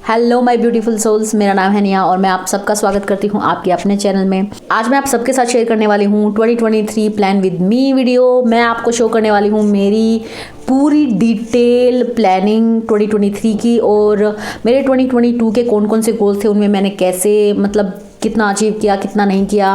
Hello my beautiful souls, मेरा नाम है निया और मैं आप सबका स्वागत करती हूँ आपके अपने चैनल में। आज मैं आप सबके साथ शेयर करने वाली हूँ 2023 प्लान विद मी वीडियो। मैं आपको शो करने वाली हूँ मेरी पूरी डिटेल प्लानिंग 2023 की और मेरे 2022 के कौन कौन से गोल थे, उनमें मैंने कैसे कितना अचीव किया, कितना नहीं किया,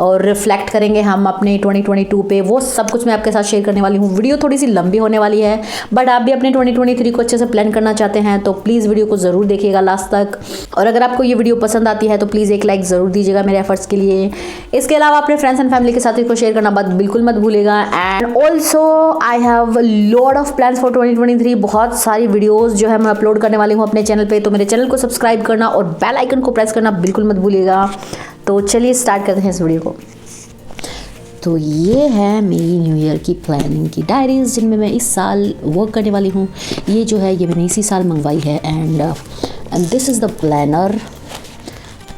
और रिफ्लेक्ट करेंगे हम अपने 2022 पे। वो सब कुछ मैं आपके साथ शेयर करने वाली हूँ। वीडियो थोड़ी सी लंबी होने वाली है, बट आप भी अपने 2023 को अच्छे से प्लान करना चाहते हैं तो प्लीज़ वीडियो को ज़रूर देखिएगा लास्ट तक। और अगर आपको ये वीडियो पसंद आती है तो प्लीज़ एक लाइक ज़रूर दीजिएगा मेरे एफर्ट्स के लिए। इसके अलावा अपने फ्रेंड्स एंड फैमिली के साथ इसको शेयर करना बिल्कुल मत भूलेगा। And also I have lot of plans for 2023। बहुत सारी वीडियोज़ जो है मैं अपलोड करने वाली हूँ अपने चैनल पर, तो मेरे चैनल को सब्सक्राइब करना और बेल आइकन को प्रेस करना बिल्कुल मत भूलिएगा। तो चलिए स्टार्ट करते हैं इस वीडियो को। तो ये है मेरी न्यू ईयर की प्लानिंग की डायरीज़, जिनमें मैं इस साल वर्क करने वाली हूँ। ये जो है ये मैंने इसी साल मंगवाई है। And this is the planner,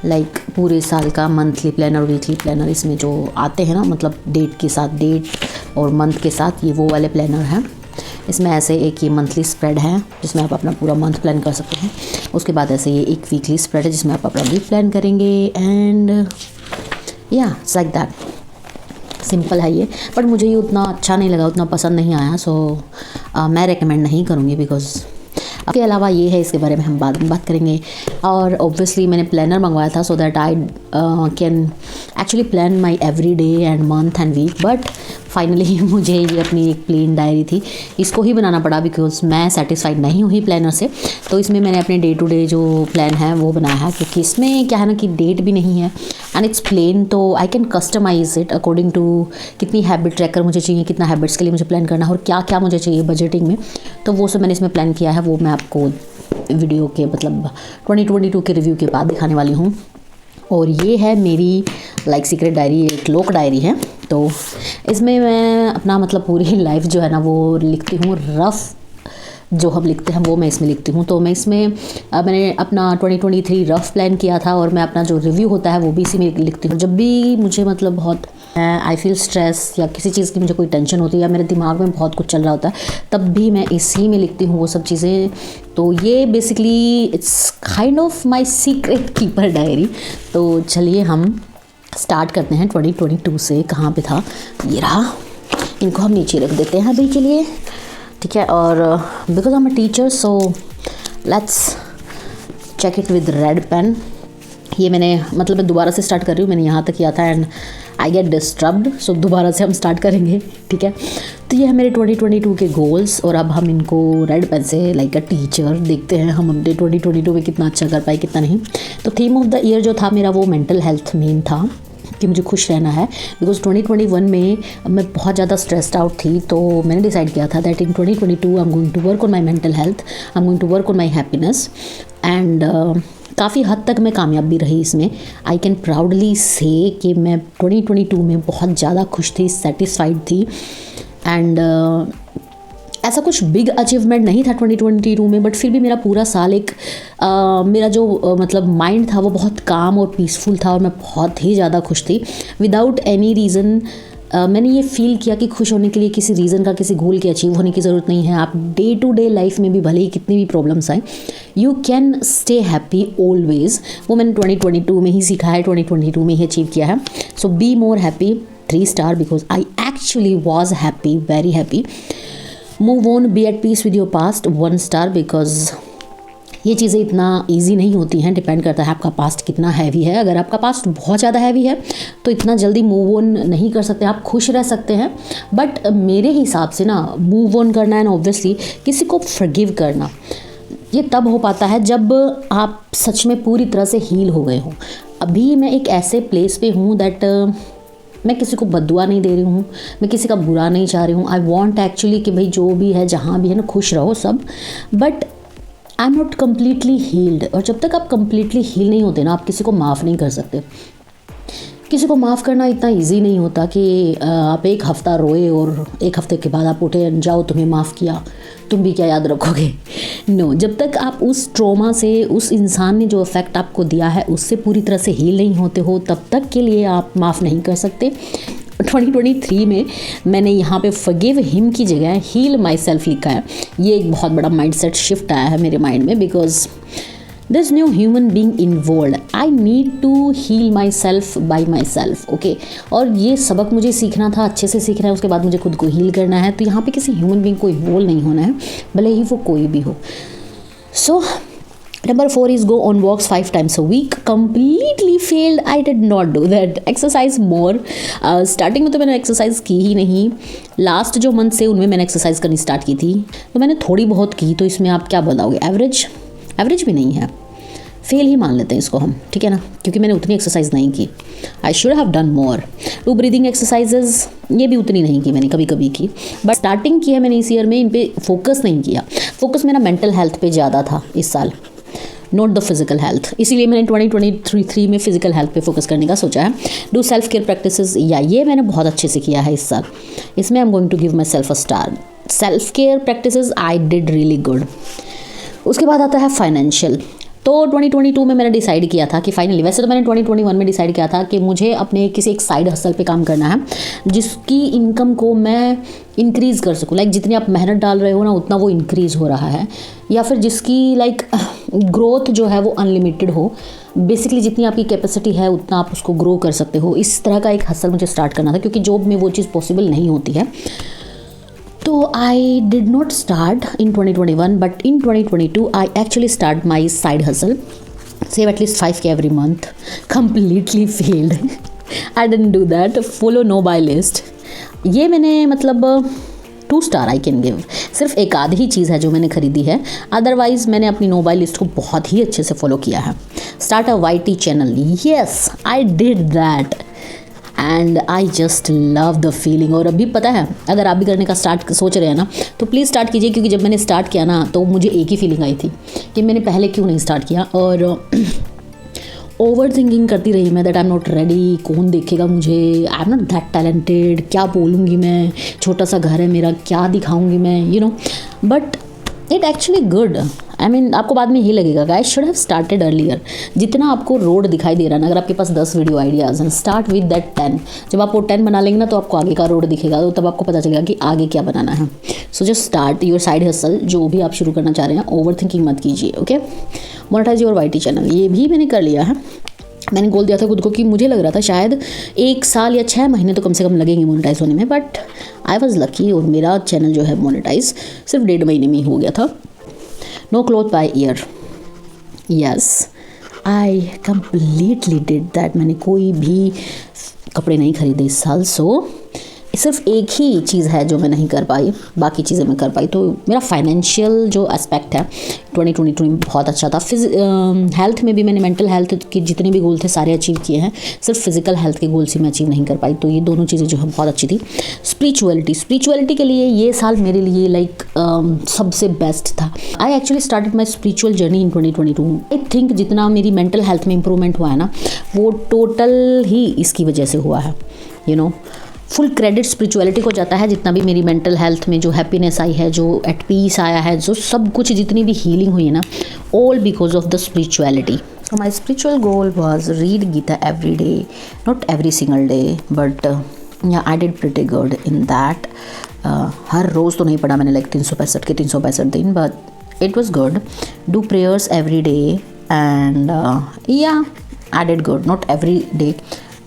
like पूरे साल का मंथली प्लानर, वीकली प्लानर, इसमें जो आते हैं ना, मतलब डेट के साथ, डेट और मंथ के साथ, ये वो वाले प्लानर हैं। इसमें ऐसे एक ये मंथली स्प्रेड है जिसमें आप अपना पूरा मंथ प्लान कर सकते हैं। उसके बाद ऐसे ये एक वीकली स्प्रेड है जिसमें आप अपना वीक प्लान करेंगे। एंड या इट्स लाइक दैट। सिंपल है ये, बट मुझे ये उतना अच्छा नहीं लगा, उतना पसंद नहीं आया। सो मैं रेकमेंड नहीं करूँगी बिकॉज इसके अलावा ये है, इसके बारे में हम बाद में बात करेंगे। और ऑब्वियसली मैंने प्लानर मंगवाया था so that I can actually plan my every day and month and week. But finally मुझे ये अपनी एक प्लेन डायरी थी, इसको ही बनाना पड़ा बिकॉज मैं सेटिस्फाइड नहीं हुई प्लानर से। तो इसमें मैंने अपने डे टू डे जो प्लान है वो बनाया है, क्योंकि इसमें क्या है ना कि डेट भी नहीं है एंड इट्स प्लेन, तो I can customise it according to कितनी हैबिट ट्रैकर मुझे चाहिए, कितना हैबिट्स के लिए मुझे प्लान करना है और क्या क्या मुझे चाहिए बजटिंग में। तो वो सब मैंने इसमें प्लान किया है, वो मैं आपको वीडियो के 2022 के रिव्यू के बाद दिखाने वाली हूँ। और ये है मेरी लाइक सीक्रेट डायरी, एक लोक डायरी है। तो इसमें मैं अपना पूरी लाइफ जो है ना वो लिखती हूँ। रफ़ जो हम लिखते हैं वो मैं इसमें लिखती हूँ। तो मैं इसमें मैंने अपना 2023 रफ़ प्लान किया था और मैं अपना जो रिव्यू होता है वो भी इसी में लिखती हूँ। जब भी मुझे बहुत आई फील स्ट्रेस या किसी चीज़ की मुझे कोई टेंशन होती है या मेरे दिमाग में बहुत कुछ चल रहा होता है, तब भी मैं इसी में लिखती हूँ वो सब चीज़ें। तो ये basically it's kind of my secret keeper diary. तो चलिए हम स्टार्ट करते हैं 2022 से। कहाँ पे था ये रहा, इनको हम नीचे रख देते हैं अभी के लिए, ठीक है। और because I am a teacher so let's check it with red pen. ये मैंने मैं दोबारा से स्टार्ट कर रही हूँ, मैंने यहाँ तक किया था एंड आई गेट डिस्टर्ब्ड, सो दोबारा से हम स्टार्ट करेंगे, ठीक है। तो ये है मेरे 2022 के गोल्स और अब हम इनको रेड पेन से लाइक अ टीचर देखते हैं हम अपने 2022 में कितना अच्छा कर पाए कितना नहीं। तो थीम ऑफ द ईयर जो था मेरा वो मेंटल हेल्थ मेन था कि मुझे खुश रहना है, बिकॉज 2021 में मैं बहुत ज़्यादा स्ट्रेस्ड आउट थी। तो मैंने डिसाइड किया था that in 2022 I am going to work on my mental health, I am going to work on my happiness. And काफ़ी हद तक मैं कामयाब भी रही इसमें। आई कैन प्राउडली से कि मैं 2022 में बहुत ज़्यादा खुश थी, सेटिस्फाइड थी। एंड ऐसा कुछ बिग अचीवमेंट नहीं था 2022 में, बट फिर भी मेरा पूरा साल एक मेरा जो माइंड था वो बहुत काम और पीसफुल था और मैं बहुत ही ज़्यादा खुश थी विदाउट एनी रीज़न। मैंने ये फील किया कि खुश होने के लिए किसी रीज़न का, किसी गोल के अचीव होने की ज़रूरत नहीं है। आप डे टू डे लाइफ में भी भले ही कितनी भी प्रॉब्लम्स आए, you can stay happy always. वो मैंने 2022 में ही सीखा है, 2022 में ही अचीव किया है। So be more happy, 3 star, because I actually was happy, very happy. Move on, be at peace with your past, 1 star, because ये चीज़ें इतना इजी नहीं होती हैं, डिपेंड करता है आपका पास्ट कितना हैवी है। अगर आपका पास्ट बहुत ज़्यादा हैवी है तो इतना जल्दी मूव ऑन नहीं कर सकते, आप खुश रह सकते हैं। बट मेरे हिसाब से ना मूव ऑन करना एंड ऑब्वियसली किसी को फॉरगिव करना, ये तब हो पाता है जब आप सच में पूरी तरह से हील हो गए हों। अभी मैं एक ऐसे प्लेस पे हूँ दैट मैं किसी को बद्दुआ नहीं दे रही हूँ, मैं किसी का बुरा नहीं चाह रही हूँ। आई वॉन्ट एक्चुअली कि भाई जो भी है जहाँ भी है ना खुश रहो सब, but I am not completely healed. और जब तक आप कम्प्लीटली हील नहीं होते ना, आप किसी को माफ़ नहीं कर सकते। किसी को माफ़ करना इतना इजी नहीं होता कि आप एक हफ़्ता रोए और एक हफ़्ते के बाद आप उठे जाओ तुम्हें माफ़ किया, तुम भी क्या याद रखोगे। नो, जब तक आप उस ट्रॉमा से, उस इंसान ने जो इफ़ेक्ट आपको दिया है उससे पूरी तरह से हील नहीं होते हो, तब तक के लिए आप माफ़ नहीं कर सकते। 2023 में मैंने यहाँ पे फॉरगिव हिम की जगह हील माई सेल्फ लिखा है। ये एक बहुत बड़ा माइंडसेट शिफ्ट आया है मेरे माइंड में, because there's no human being involved. I need to heal myself by myself. Okay और ये सबक मुझे सीखना था, अच्छे से सीखना है, उसके बाद मुझे खुद को हील करना है. तो यहाँ पे किसी ह्यूमन बीइंग को इन्वॉल्व नहीं होना है, भले ही वो कोई भी हो. सो Number 4 is go on walks 5 times a week. Completely failed. I did not do that. Exercise more. Starting में तो मैंने एक्सरसाइज की ही नहीं. लास्ट जो मंथ से उनमें मैंने एक्सरसाइज करनी स्टार्ट की थी, तो मैंने थोड़ी बहुत की. तो इसमें आप क्या बताओगे, एवरेज भी नहीं है, फेल ही मान लेते हैं इसको हम, ठीक है ना, क्योंकि मैंने उतनी एक्सरसाइज नहीं की. I should have done more. Two breathing exercises, ये भी उतनी नहीं की मैंने, कभी कभी की. बट स्टार्टिंग की है मैंने इस ईयर में, इन पे फोकस नहीं किया. फोकस मेरा मेंटल हेल्थ पे ज़्यादा था इस साल, नॉट द फिजिकल हेल्थ. इसीलिए मैंने 2023 में फिजिकल हेल्थ पे फोकस करने का सोचा है. डू सेल्फ केयर प्रैक्टिसेस, या ये मैंने बहुत अच्छे से किया है इस साल. इसमें I am going to give myself a star. Self care practices I did really good. उसके बाद आता है फाइनेंशियल. तो 2022 में मैंने डिसाइड किया था कि फाइनली, वैसे तो मैंने 2021 में डिसाइड किया था कि मुझे अपने किसी एक साइड हसल पे काम करना है जिसकी इनकम को मैं इंक्रीज़ कर सकूँ. लाइक जितनी आप मेहनत डाल रहे हो ना, उतना वो इंक्रीज़ हो रहा है, या फिर जिसकी लाइक ग्रोथ जो है वो अनलिमिटेड हो. बेसिकली जितनी आपकी कैपेसिटी है उतना आप उसको ग्रो कर सकते हो. इस तरह का एक हसल मुझे स्टार्ट करना था, क्योंकि जॉब में वो चीज़ पॉसिबल नहीं होती है. तो I did not start in 2021, but in 2022 I actually start my side hustle. Save at least 5K every month. Completely failed. I didn't do that. Follow no buy list, ये मैंने मतलब 2 स्टार आई कैन गिव. सिर्फ एक आध ही चीज़ है जो मैंने खरीदी है, अदरवाइज़ मैंने अपनी नो बाय लिस्ट को बहुत ही अच्छे से फॉलो किया है. Start a YT channel, yes I did that and I just love the feeling. और अभी पता है, अगर आप भी करने का स्टार्ट सोच रहे हैं ना, तो प्लीज़ स्टार्ट कीजिए, क्योंकि जब मैंने स्टार्ट किया ना, तो मुझे एक ही फीलिंग आई थी कि मैंने पहले क्यों नहीं स्टार्ट किया. और ओवर थिंकिंग करती रही मैं, that I am not ready, कौन देखेगा मुझे, आई एम नॉट दैट टैलेंटेड, क्या बोलूँगी मैं, छोटा सा घर है मेरा, क्या दिखाऊँगी मैं, you know. But it actually good. I mean आपको बाद में यही लगेगा guys should have started earlier. जितना आपको रोड दिखाई दे रहा है ना, अगर आपके पास 10 वीडियो आइडियाज़ हैं, स्टार्ट विद दैट 10. जब आप वो 10 बना लेंगे ना, तो आपको आगे का रोड दिखेगा, तो तब आपको पता चलेगा कि आगे क्या बनाना है. So just start your side hustle, जो भी आप शुरू करना चाह रहे हैं. ओवर थिंकिंग मत कीजिए. Okay, monetise your YT channel, ये भी मैंने कर लिया है. मैंने गोल दिया था खुद को कि मुझे लग रहा था शायद 1 साल या 6 महीने तो कम से कम लगेंगे मोनेटाइज होने में, बट आई वॉज लकी और मेरा चैनल जो है मोनेटाइज सिर्फ 1.5 महीने में ही हो गया था. No cloth buy year, yes I completely did that. मैंने कोई भी कपड़े नहीं खरीदे इस साल. सो सिर्फ एक ही चीज़ है जो मैं नहीं कर पाई, बाकी चीज़ें मैं कर पाई. तो मेरा फाइनेंशियल जो एस्पेक्ट है 2022 में बहुत अच्छा था. हेल्थ में भी मैंने मेंटल हेल्थ के जितने भी गोल थे सारे अचीव किए हैं. सिर्फ फिजिकल हेल्थ के गोल से मैं अचीव नहीं कर पाई. तो ये दोनों चीज़ें जो है बहुत अच्छी थी. स्पिरिचुअलिटी के लिए ये साल मेरे लिए लाइक सबसे बेस्ट था. I actually started my spiritual journey in 2022. I think जितना मेरी मेंटल हेल्थ में इंप्रूवमेंट हुआ है ना, वो टोटल ही इसकी वजह से हुआ है. You know, full credit spirituality को जाता है. जितना भी मेरी मेंटल हेल्थ में जो हैप्पीनेस आई है, जो एट पीस आया है, जो सब कुछ जितनी भी हीलिंग हुई है ना, all because of the spirituality. So my spiritual goal was read Gita every day, not every single day, but yeah, I did pretty good in that. हर रोज़ तो नहीं पढ़ा मैंने लाइक 365 के 365 दिन, but it was good. Do prayers every day and yeah, I did good, not every day.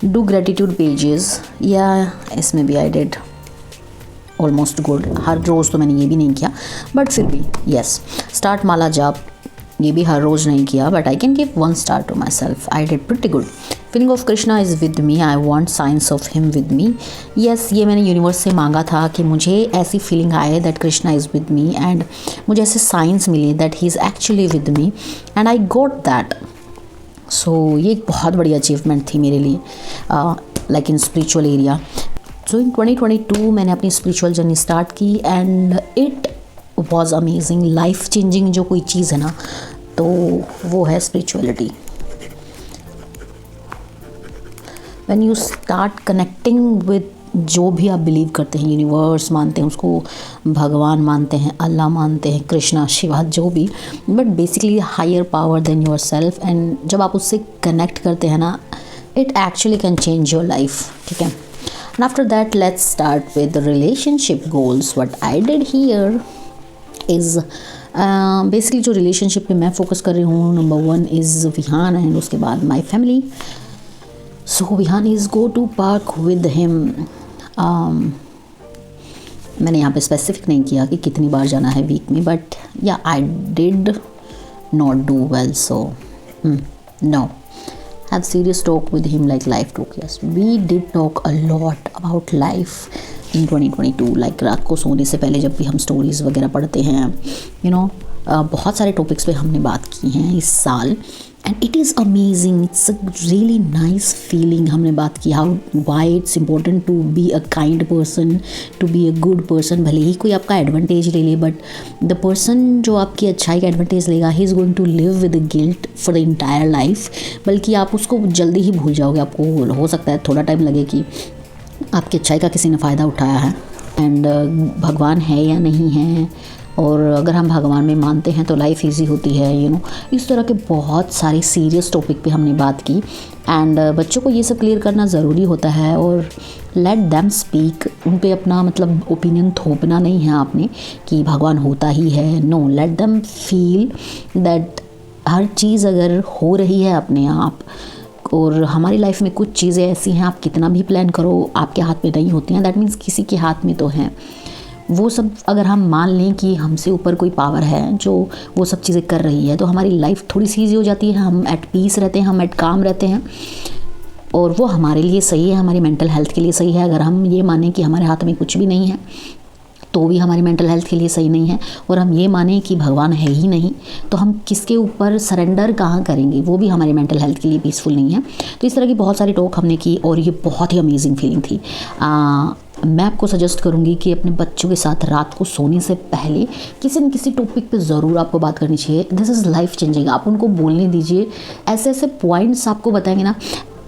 Do gratitude pages, yeah, इसमें भी I did almost good. हर रोज़ तो मैंने ये भी नहीं किया, but फिर भी yes. Start माला जाप, ये भी हर रोज़ नहीं किया, but I can give 1 star to myself. I did pretty good. Feeling of Krishna is with me. I want signs of him with me. Yes, ये मैंने यूनिवर्स से मांगा था कि मुझे ऐसी फीलिंग आए that Krishna is with me, and मुझे ऐसे साइंस मिले that he is actually with me, and I got that. सो ये एक बहुत बड़ी अचीवमेंट थी मेरे लिए लाइक इन स्पिरिचुअल एरिया. सो इन 2022 मैंने अपनी स्पिरिचुअल जर्नी स्टार्ट की and it was amazing. Life changing जो कोई चीज़ है ना, तो वो है spirituality. When you start connecting with जो भी आप बिलीव करते हैं, यूनिवर्स मानते हैं उसको, भगवान मानते हैं, अल्लाह मानते हैं, कृष्णा, शिवा, जो भी, but basically higher power than yourself. And जब आप उससे कनेक्ट करते हैं ना, it actually can change your life. ठीक है. And after that let's start with relationship goals. What I did here is basically जो रिलेशनशिप पे मैं फोकस कर रही हूँ, नंबर 1 इज़ विहान एंड उसके बाद my family. So Vihaan is go to park with him. मैंने यहाँ पे स्पेसिफिक नहीं किया कि कितनी बार जाना है वीक में, बट या आई did not do well, so no. Have serious talk with him like life talk. Yes, we did talk a lot about life in 2022. Like रात को सोने से पहले जब भी हम स्टोरीज़ वगैरह पढ़ते हैं, बहुत सारे टॉपिक्स पे हमने बात की हैं इस साल. And it is amazing, it's a really nice feeling. हमने बात की how why it's important to be a kind person, to be a good person. भले ही कोई आपका एडवांटेज ले ले, बट द पर्सन जो आपकी अच्छाई का एडवांटेज लेगा, he is going to live with guilt for the entire life. बल्कि आप उसको जल्दी ही भूल जाओगे. आपको हो सकता है थोड़ा टाइम लगे कि आपकी अच्छाई का किसी ने फ़ायदा उठाया है. एंड भगवान है या नहीं है, और अगर हम भगवान में मानते हैं तो लाइफ इजी होती है. इस तरह के बहुत सारे सीरियस टॉपिक पे हमने बात की. एंड बच्चों को ये सब क्लियर करना ज़रूरी होता है, और लेट देम स्पीक. उन पे अपना मतलब ओपिनियन थोपना नहीं है आपने कि भगवान होता ही है. No, let them feel that हर चीज़ अगर हो रही है अपने आप, और हमारी लाइफ में कुछ चीज़ें ऐसी हैं, आप कितना भी प्लान करो आपके हाथ में नहीं होती हैं. दैट मीन्स किसी के हाथ में तो हैं. वो सब अगर हम मान लें कि हमसे ऊपर कोई पावर है जो वो सब चीज़ें कर रही है, तो हमारी लाइफ थोड़ी सी ईजी हो जाती है. हम एट पीस रहते हैं, हम एट काम रहते हैं, और वो हमारे लिए सही है, हमारी मेंटल हेल्थ के लिए सही है. अगर हम ये मानें कि हमारे हाथ में कुछ भी नहीं है, तो भी हमारी मेंटल हेल्थ के लिए सही नहीं है. और हम ये मानें कि भगवान है ही नहीं, तो हम किसके ऊपर सरेंडर कहाँ करेंगे, वो भी हमारी मेंटल हेल्थ के लिए पीसफुल नहीं है. तो इस तरह की बहुत सारी टॉक हमने की, और ये बहुत ही अमेजिंग फीलिंग थी. मैं आपको सजेस्ट करूँगी कि अपने बच्चों के साथ रात को सोने से पहले किसी न किसी टॉपिक पे ज़रूर आपको बात करनी चाहिए. This is life changing. आप उनको बोलने दीजिए. ऐसे ऐसे पॉइंट्स आपको बताएंगे ना.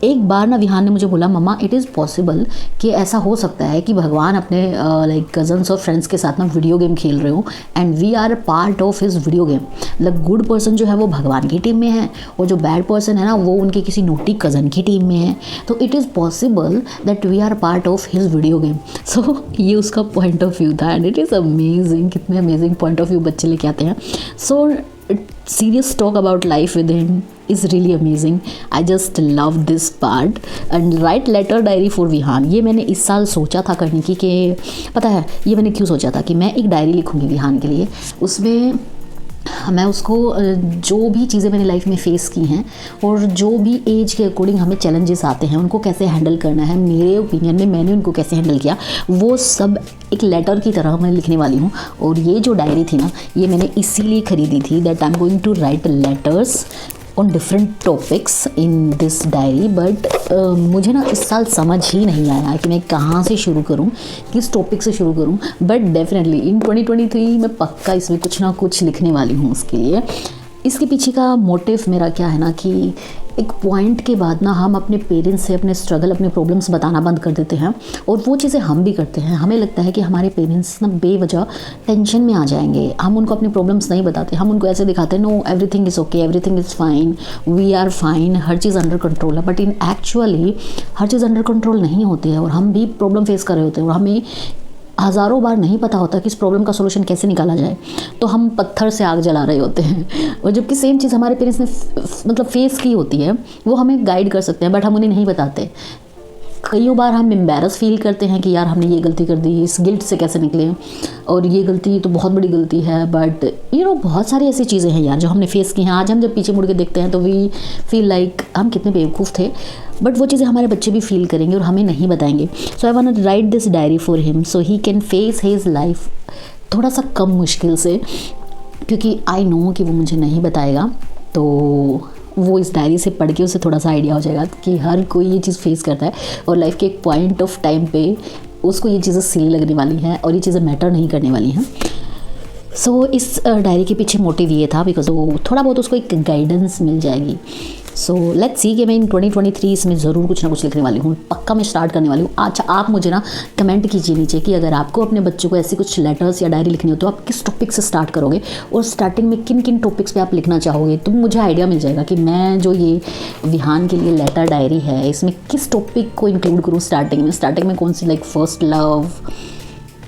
एक बार ना विहान ने मुझे बोला, मम्मा इट इज़ पॉसिबल कि ऐसा हो सकता है कि भगवान अपने लाइक कज़न्स और फ्रेंड्स के साथ ना वीडियो गेम खेल रहे हो, and we are part of his video game. मतलब गुड पर्सन जो है वो भगवान की टीम में है, और जो बैड पर्सन है ना वो उनके किसी नोटी कज़न की टीम में है. तो it is possible that we are part of his video game. So ये उसका पॉइंट ऑफ व्यू था, एंड इट इज़ अमेजिंग. कितने अमेजिंग पॉइंट ऑफ व्यू बच्चे लेके आते हैं. सो serious talk about life with him is really amazing. I just love this part. And write letter diary for Vihaan, ये मैंने इस साल सोचा था करने की. कि पता है ये मैंने क्यों सोचा था कि मैं एक डायरी लिखूँगी विहान के लिए. उसमें मैं उसको जो भी चीज़ें मैंने लाइफ में फ़ेस की हैं, और जो भी एज के अकॉर्डिंग हमें चैलेंजेस आते हैं, उनको कैसे हैंडल करना है, मेरे ओपिनियन में मैंने उनको कैसे हैंडल किया, वो सब एक लेटर की तरह मैं लिखने वाली हूँ. और ये जो डायरी थी ना, ये मैंने इसीलिए ख़रीदी थी that I am going to write letters on different topics in this diary. But मुझे ना इस साल समझ ही नहीं आया कि मैं कहाँ से शुरू करूँ, किस टॉपिक से शुरू करूँ. बट डेफिनेटली इन 2023 मैं पक्का इसमें कुछ ना कुछ लिखने वाली हूँ. उसके लिए इसके पीछे का मोटिव मेरा क्या है ना, कि एक पॉइंट के बाद ना हम अपने पेरेंट्स से अपने स्ट्रगल, अपने प्रॉब्लम्स बताना बंद कर देते हैं. और वो चीज़ें हम भी करते हैं. हमें लगता है कि हमारे पेरेंट्स ना बेवजह टेंशन में आ जाएंगे. हम उनको अपने प्रॉब्लम्स नहीं बताते. हम उनको ऐसे दिखाते हैं, no everything is okay, everything is fine, we are fine, हर चीज़ अंडर कंट्रोल है. बट इन एक्चुअली हर चीज़ अंडर कंट्रोल नहीं होती है, और हम भी प्रॉब्लम फेस कर रहे होते हैं, और हमें हज़ारों बार नहीं पता होता कि इस प्रॉब्लम का सोल्यूशन कैसे निकाला जाए. तो हम पत्थर से आग जला रहे होते हैं, और जबकि सेम चीज़ हमारे पेरेंट्स ने मतलब फेस की होती है, वो हमें गाइड कर सकते हैं, बट हम उन्हें नहीं बताते. कई बार हम एम्बैरस फील करते हैं कि यार हमने ये गलती कर दी, इस गिल्ट से कैसे निकले, और ये गलती तो बहुत बड़ी गलती है. बट बहुत सारी ऐसी चीज़ें हैं यार जो हमने फेस की हैं. आज हम जब पीछे मुड़ के देखते हैं तो वी फील लाइक हम कितने बेवकूफ़ थे. बट वो चीज़ें हमारे बच्चे भी फील करेंगे और हमें नहीं बताएंगे. So I want to write this diary for him so he can face his life थोड़ा सा कम मुश्किल से, क्योंकि आई नो कि वो मुझे नहीं बताएगा. तो वो इस डायरी से पढ़ के उसे थोड़ा सा आइडिया हो जाएगा कि हर कोई ये चीज़ फेस करता है, और लाइफ के एक पॉइंट ऑफ टाइम पे उसको ये चीज़ें सिली लगने वाली हैं, और ये चीज़ें मैटर नहीं करने वाली हैं. सो इस डायरी के पीछे मोटिव ये था, बिकॉज वो थोड़ा बहुत उसको एक गाइडेंस मिल जाएगी. सो लेट्स सी कि मैं इन 2023 इसमें ज़रूर कुछ ना कुछ लिखने वाली हूँ. पक्का मैं स्टार्ट करने वाली हूँ. अच्छा, आप मुझे ना कमेंट कीजिए नीचे कि अगर आपको अपने बच्चों को ऐसी कुछ लेटर्स या डायरी लिखनी हो तो आप किस टॉपिक से स्टार्ट करोगे, और स्टार्टिंग में किन किन टॉपिक्स पे आप लिखना चाहोगे. तो मुझे आइडिया मिल जाएगा कि मैं जो ये विहान के लिए लेटर डायरी है, इसमें किस टॉपिक को इंक्लूड करूँ स्टार्टिंग में. कौन सी, लाइक फर्स्ट लव,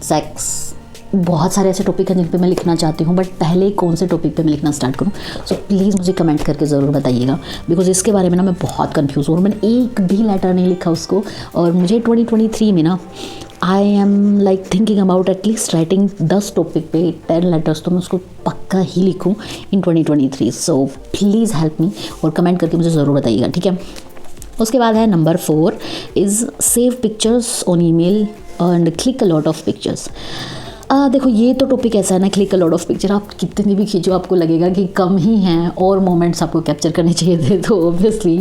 सेक्स, बहुत सारे ऐसे टॉपिक हैं जिन पे मैं लिखना चाहती हूँ, बट पहले कौन से टॉपिक पे मैं लिखना स्टार्ट करूँ। सो प्लीज़ मुझे कमेंट करके ज़रूर बताइएगा, बिकॉज इसके बारे में ना मैं बहुत कंफ्यूज हूँ और मैंने एक भी लेटर नहीं लिखा उसको। और मुझे 2023 में ना I am like thinking about at least writing 10 topic पे 10 लेटर्स, तो मैं उसको पक्का ही लिखूँ इन 2023। सो प्लीज़ हेल्प मी और कमेंट करके मुझे ज़रूर बताइएगा, ठीक है। उसके बाद है number 4 is save pictures on email and click a lot of pictures. देखो ये तो टॉपिक ऐसा है ना, click a lot of picture, आप कितनी भी खींचो आपको लगेगा कि कम ही हैं और मोमेंट्स आपको कैप्चर करने चाहिए थे। तो obviously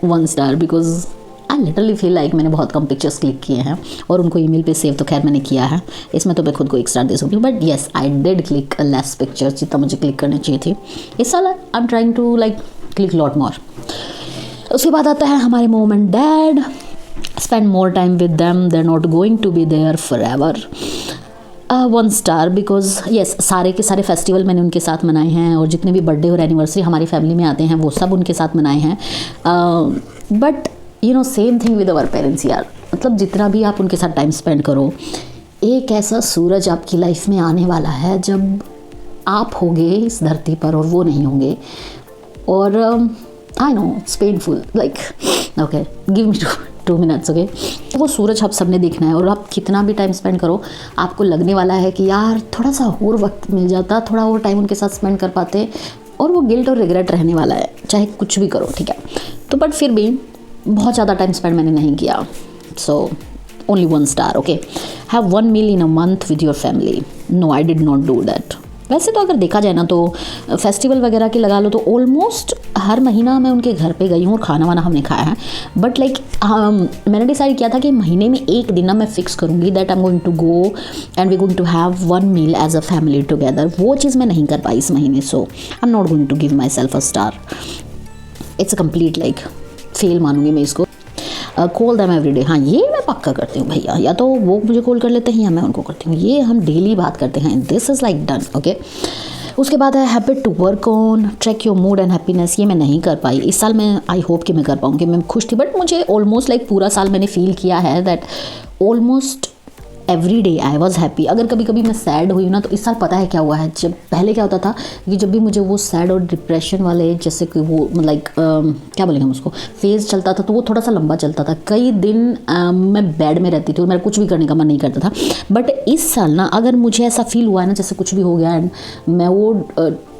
1 star, because I literally feel like मैंने बहुत कम पिक्चर्स क्लिक किए हैं और उनको ईमेल पे सेव तो खैर मैंने किया है, इसमें तो मैं खुद को 1 स्टार दे सकती हूँ। But yes I did click less pictures जितना मुझे क्लिक करने चाहिए थे। इस साल I am trying to like click lot more. उसके बाद आता है हमारे mom and dad, spend more time with them, they are not going to be there forever. 1 star, because yes सारे के सारे फेस्टिवल मैंने उनके साथ मनाए हैं और जितने भी बर्थडे और एनिवर्सरी हमारी फैमिली में आते हैं वो सब उनके साथ मनाए हैं। But you know same thing with our parents यार, मतलब जितना भी आप उनके साथ टाइम स्पेंड करो, एक ऐसा सूरज आपकी लाइफ में आने वाला है जब आप होंगे इस धरती पर और वो नहीं होंगे। और I know it's painful, like okay give me 2 minutes, okay. वो सूरज आप सबने देखना है और आप कितना भी टाइम स्पेंड करो आपको लगने वाला है कि यार थोड़ा सा और वक्त मिल जाता, थोड़ा और टाइम उनके साथ स्पेंड कर पाते, और वो गिल्ट और रिग्रेट रहने वाला है चाहे कुछ भी करो, ठीक है। तो बट फिर भी बहुत ज़्यादा टाइम स्पेंड मैंने नहीं किया। So only 1 star, okay. Have 1 meal in a month with your family. No I did not do that. वैसे तो अगर देखा जाए ना तो फेस्टिवल वगैरह की लगा लो तो ऑलमोस्ट हर महीना मैं उनके घर पे गई हूँ और खाना वाना हमने खाया है। बट लाइक मैंने डिसाइड किया था कि महीने में एक दिन ना मैं फिक्स करूँगी that I am going to go and we going to have 1 meal as a family together. वो चीज़ मैं नहीं कर पाई इस महीने। So I am not going to give myself a star. It's a complete like fail मानूंगी मैं इसको। कॉल दैम एवरी डे, हाँ ये मैं पक्का करती हूँ भैया, या तो वो मुझे कॉल कर लेते हैं या मैं उनको करती हूँ, ये हम डेली बात करते हैं। This is like done, okay. उसके बाद है habit to work on, track your mood and happiness. ये मैं नहीं कर पाई इस साल। मैं आई होप कि मैं कर पाऊँगी। मैं खुश थी बट मुझे ऑलमोस्ट लाइक पूरा साल मैंने फील किया है that almost every day I was happy. अगर कभी कभी मैं सैड हुई ना तो इस साल पता है क्या हुआ है, जब पहले क्या होता था कि जब भी मुझे वो सैड और डिप्रेशन वाले जैसे कि वो लाइक क्या बोलेंगे हम उसको फेज़ चलता था तो वो थोड़ा सा लंबा चलता था। कई दिन मैं बेड में रहती थी और मेरा कुछ भी करने का मन नहीं करता था। बट इस साल ना अगर मुझे ऐसा फील हुआ है ना जैसे कुछ भी हो गया एंड मैं वो